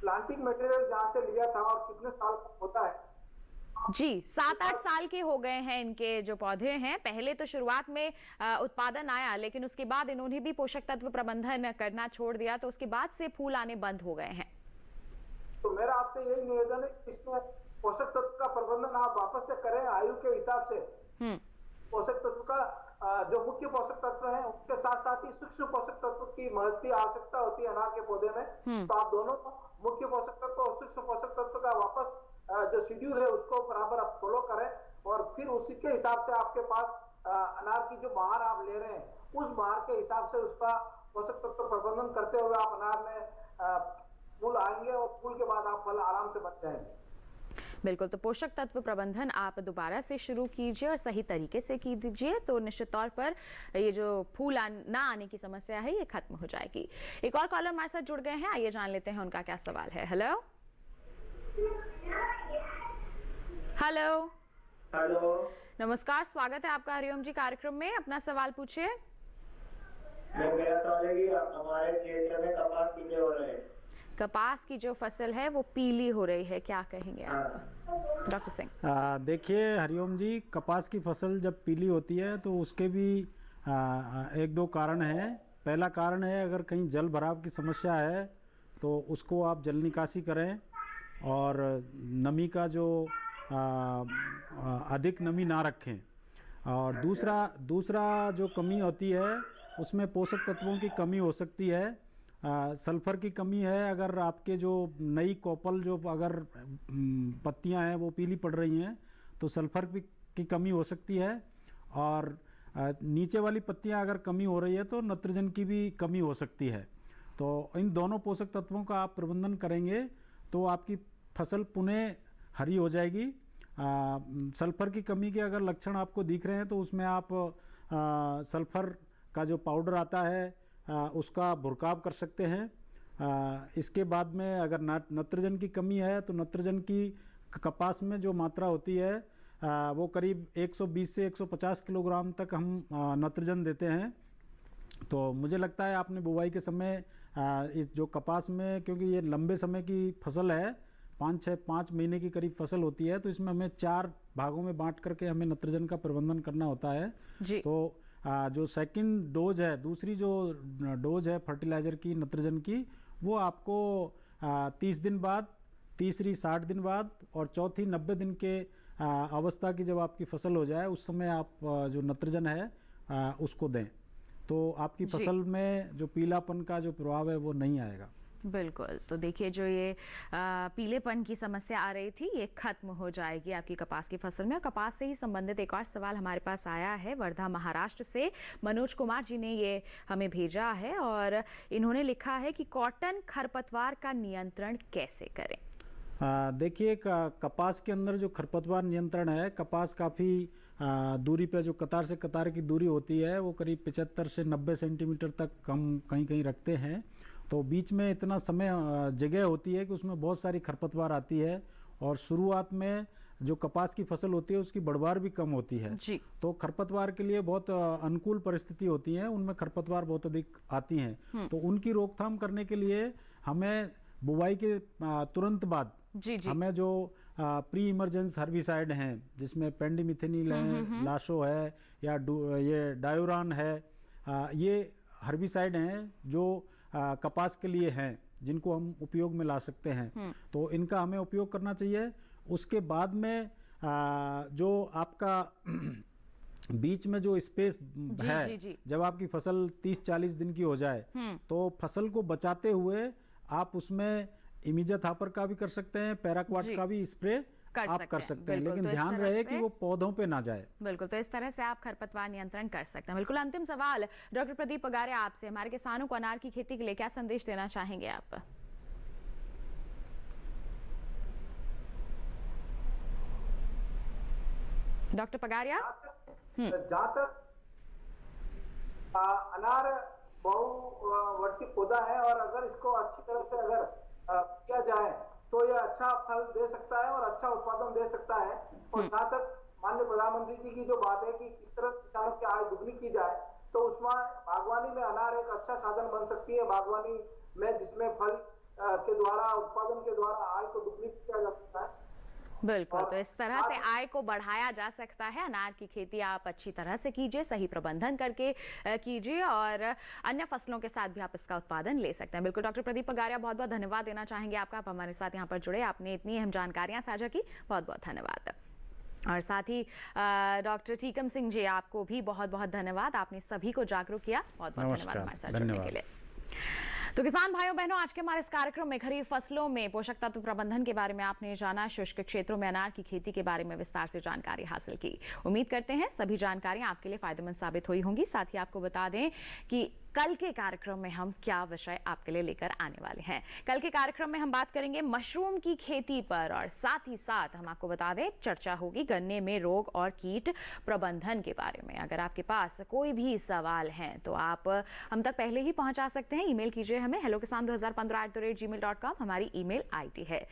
प्लांटिंग मटेरियल जहाँ से लिया था और कितने साल का होता है? जी 7-8 साल के हो गए हैं इनके जो पौधे हैं। पहले तो शुरुआत में उत्पादन आया, लेकिन उसके बाद इन्होंने भी पोषक तत्व प्रबंधन करना छोड़ दिया, तो उसके बाद से फूल आने बंद हो गए हैं। तो मेरा आपसे यही निवेदन है कि इसमें पोषक तत्व का प्रबंधन आप वापस से करें आयु के हिसाब से। पोषक तत्व का जो मुख्य पोषक तत्व है उसके साथ साथ ही सूक्ष्म पोषक तत्व की महत्ती आवश्यकता होती है अनार के पौधे में। तो आप दोनों मुख्य पोषक तत्व और सूक्ष्म पोषक तत्व का वापस जो शेड्यूल है उसको बराबर आप फॉलो करें, और फिर उसी के हिसाब से आपके पास अनार की जो बहार आप ले रहे हैं उस बहार के हिसाब से उसका पोषक तत्व प्रबंधन करते हुए आप अनार में फूल आएंगे और फूल के बाद आप फल आराम से बच जाएंगे। बिल्कुल। तो पोषक तत्व प्रबंधन आप दोबारा से शुरू कीजिए और सही तरीके से कीजिए, तो निश्चित तौर पर ये जो फूल ना आने की समस्या है ये खत्म हो जाएगी। एक और कॉलर हमारे साथ जुड़ गए हैं, आइए जान लेते हैं उनका क्या सवाल है। हेलो हेलो हेलो, नमस्कार, स्वागत है आपका हरिओम जी कार्यक्रम में। अपना सवाल पूछिए। मेरा सवाल है कि हमारे क्षेत्र में कपास पीले हो रहे हैं। कपास की जो फसल है वो पीली हो रही है, क्या कहेंगे आप डॉक्टर सिंह? देखिए हरिओम जी, कपास की फसल जब पीली होती है तो उसके भी 1-2 कारण हैं। पहला कारण है, अगर कहीं जल भराव की समस्या है तो उसको आप जल निकासी करें, और नमी का जो अधिक नमी ना रखें। और दूसरा जो कमी होती है उसमें पोषक तत्वों की कमी हो सकती है। सल्फर की कमी है, अगर आपके जो नई कोपल जो अगर पत्तियां हैं वो पीली पड़ रही हैं तो सल्फर की कमी हो सकती है, और नीचे वाली पत्तियां अगर कमी हो रही है तो नाइट्रोजन की भी कमी हो सकती है। तो इन दोनों पोषक तत्वों का आप प्रबंधन करेंगे तो आपकी फसल पुनः हरी हो जाएगी। सल्फर की कमी के अगर लक्षण आपको दिख रहे हैं तो उसमें आप सल्फर का जो पाउडर आता है उसका भुरकाव कर सकते हैं। इसके बाद में अगर नाइट्रोजन की कमी है तो नाइट्रोजन की कपास में जो मात्रा होती है वो करीब 120 से 150 किलोग्राम तक हम नाइट्रोजन देते हैं। तो मुझे लगता है आपने बुवाई के समय इस जो कपास में, क्योंकि ये लंबे समय की फसल है, 5 महीने की करीब फसल होती है, तो इसमें हमें 4 भागों में बांट करके हमें नाइट्रोजन का प्रबंधन करना होता है जी। तो जो सेकंड डोज है, दूसरी जो डोज है फर्टिलाइज़र की नाइट्रोजन की, वो आपको 30 दिन बाद, तीसरी 60 दिन बाद और चौथी 90 दिन के अवस्था की जब आपकी फसल हो जाए उस समय आप जो नाइट्रोजन है उसको दें, तो आपकी फसल में जो पीलापन का जो प्रभाव है वो नहीं आएगा। बिल्कुल। तो देखिए जो ये पीलेपन की समस्या आ रही थी ये खत्म हो जाएगी आपकी कपास की फसल में। और कपास से ही संबंधित एक और सवाल हमारे पास आया है वर्धा महाराष्ट्र से। मनोज कुमार जी ने ये हमें भेजा है और इन्होंने लिखा है कि कॉटन खरपतवार का नियंत्रण कैसे करें? देखिए कपास के अंदर जो खरपतवार नियंत्रण है, कपास काफ़ी दूरी पे जो कतार से कतार की दूरी होती है वो करीब 75 से 90 सेंटीमीटर तक हम कहीं रखते हैं। तो बीच में इतना समय जगह होती है कि उसमें बहुत सारी खरपतवार आती है, और शुरुआत में जो कपास की फसल होती है उसकी बढ़वार भी कम होती है जी। तो खरपतवार के लिए बहुत अनुकूल परिस्थिति होती है, उनमें खरपतवार बहुत अधिक आती हैं। तो उनकी रोकथाम करने के लिए हमें बुवाई के तुरंत बाद जी। हमें जो प्री इमरजेंस हर्बिसाइड हैं जिसमें पेंडिमिथेनिल है, लाशो है, या ये डायोरान है, ये हर्बिसाइड हैं जो कपास के लिए हैं जिनको हम उपयोग में ला सकते हैं। तो इनका हमें उपयोग करना चाहिए। उसके बाद में जो आपका बीच में जो स्पेस है जी। जब आपकी फसल 30-40 दिन की हो जाए तो फसल को बचाते हुए आप उसमें इमीजा थापर का भी कर सकते हैं, पैराक्वाट का भी स्प्रे आप कर सकते हैं, लेकिन ध्यान रहे कि वो पौधों पे ना जाए। बिल्कुल, तो इस तरह से आप खरपतवार नियंत्रण कर सकते हैं। बिल्कुल। अंतिम सवाल डॉक्टर प्रदीप पगारे आपसे, हमारे किसानों को अनार की खेती के लिए क्या संदेश देना चाहेंगे आप? डॉक्टर पगारिया, जहाँ तक अनार बहुवर्षीय पौधा है और अगर इसको अच्छी तरह से अगर किया जाए तो ये अच्छा फल दे सकता है और अच्छा उत्पादन दे सकता है। और जहाँ तक माननीय प्रधानमंत्री जी की जो बात है कि किस तरह किसानों की आय दुगनी की जाए, तो उसमें बागवानी में अनार एक अच्छा साधन बन सकती है। बागवानी में जिसमें फल के द्वारा, उत्पादन के द्वारा आय को दुगनी किया जा सकता है। बिल्कुल, तो इस तरह से आय को बढ़ाया जा सकता है। अनार की खेती आप अच्छी तरह से कीजिए, सही प्रबंधन करके कीजिए और अन्य फसलों के साथ भी आप इसका उत्पादन ले सकते हैं। बिल्कुल डॉक्टर प्रदीप पगारिया, बहुत बहुत धन्यवाद देना चाहेंगे आपका, आप हमारे साथ यहाँ पर जुड़े, आपने इतनी अहम जानकारियाँ साझा की, बहुत बहुत धन्यवाद। और साथ ही डॉक्टर टीकम सिंह जी, आपको भी बहुत बहुत धन्यवाद, आपने सभी को जागरूक किया, बहुत बहुत धन्यवाद हमारे साथ जुड़ने के लिए। तो किसान भाइयों बहनों, आज के हमारे इस कार्यक्रम में खरीफ फसलों में पोषक तत्व प्रबंधन के बारे में आपने जाना, शुष्क क्षेत्रों में अनार की खेती के बारे में विस्तार से जानकारी हासिल की। उम्मीद करते हैं सभी जानकारियां आपके लिए फायदेमंद साबित हुई होंगी। साथ ही आपको बता दें कि कल के कार्यक्रम में हम क्या विषय आपके लिए लेकर आने वाले हैं। कल के कार्यक्रम में हम बात करेंगे मशरूम की खेती पर और साथ ही साथ हम आपको बता दें चर्चा होगी गन्ने में रोग और कीट प्रबंधन के बारे में। अगर आपके पास कोई भी सवाल हैं तो आप हम तक पहले ही पहुंचा सकते हैं। ईमेल कीजिए हमें hellokisan2015@gmail.com हमारी ईमेल आईडी है।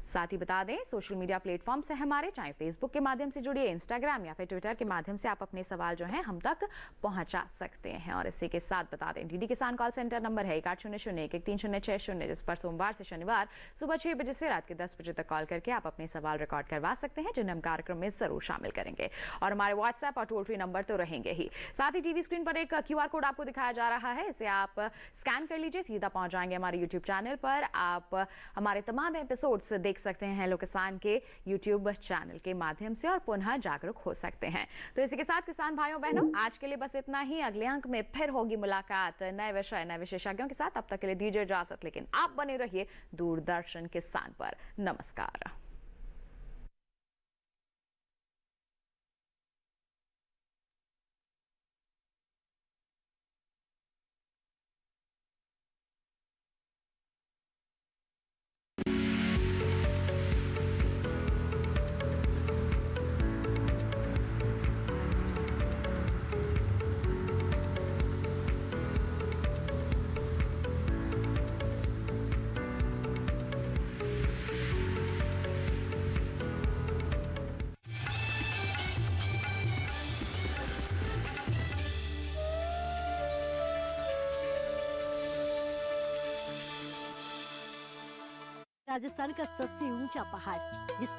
साथ ही बता दें सोशल मीडिया प्लेटफॉर्म से हमारे, चाहे फेसबुक के माध्यम से जुड़िए, इंस्टाग्राम या फिर ट्विटर के माध्यम से आप अपने सवाल जो हैं हम तक पहुंचा सकते हैं। और इसी के साथ बता दें डीडी किसान कॉल सेंटर नंबर है 1800-113-060, जिस पर सोमवार से शनिवार सुबह 6 बजे से रात के 10 बजे तक कॉल करके आप अपने सवाल रिकॉर्ड करवा सकते हैं, जिन्हें हम कार्यक्रम में जरूर शामिल करेंगे। और हमारे व्हाट्सएप और टोल फ्री नंबर तो रहेंगे ही। साथ ही टीवी स्क्रीन पर एक QR कोड आपको दिखाया जा रहा है, इसे आप स्कैन कर लीजिए, सीधा पहुंच जाएंगे हमारे यूट्यूब चैनल पर। आप हमारे तमाम एपिसोड्स देख सकते हैं हेलो किसान के यूट्यूब चैनल के माध्यम से और पुनः जागरूक हो सकते हैं। तो इसी के साथ किसान भाइयों बहनों, आज के लिए बस इतना ही। अगले अंक में फिर होगी मुलाकात नए विषय, नए विशेषज्ञों के साथ। तब तक के लिए दीजिए इजाजत, लेकिन आप बने रहिए दूरदर्शन किसान पर। नमस्कार। राजस्थान का सबसे ऊंचा पहाड़, जिस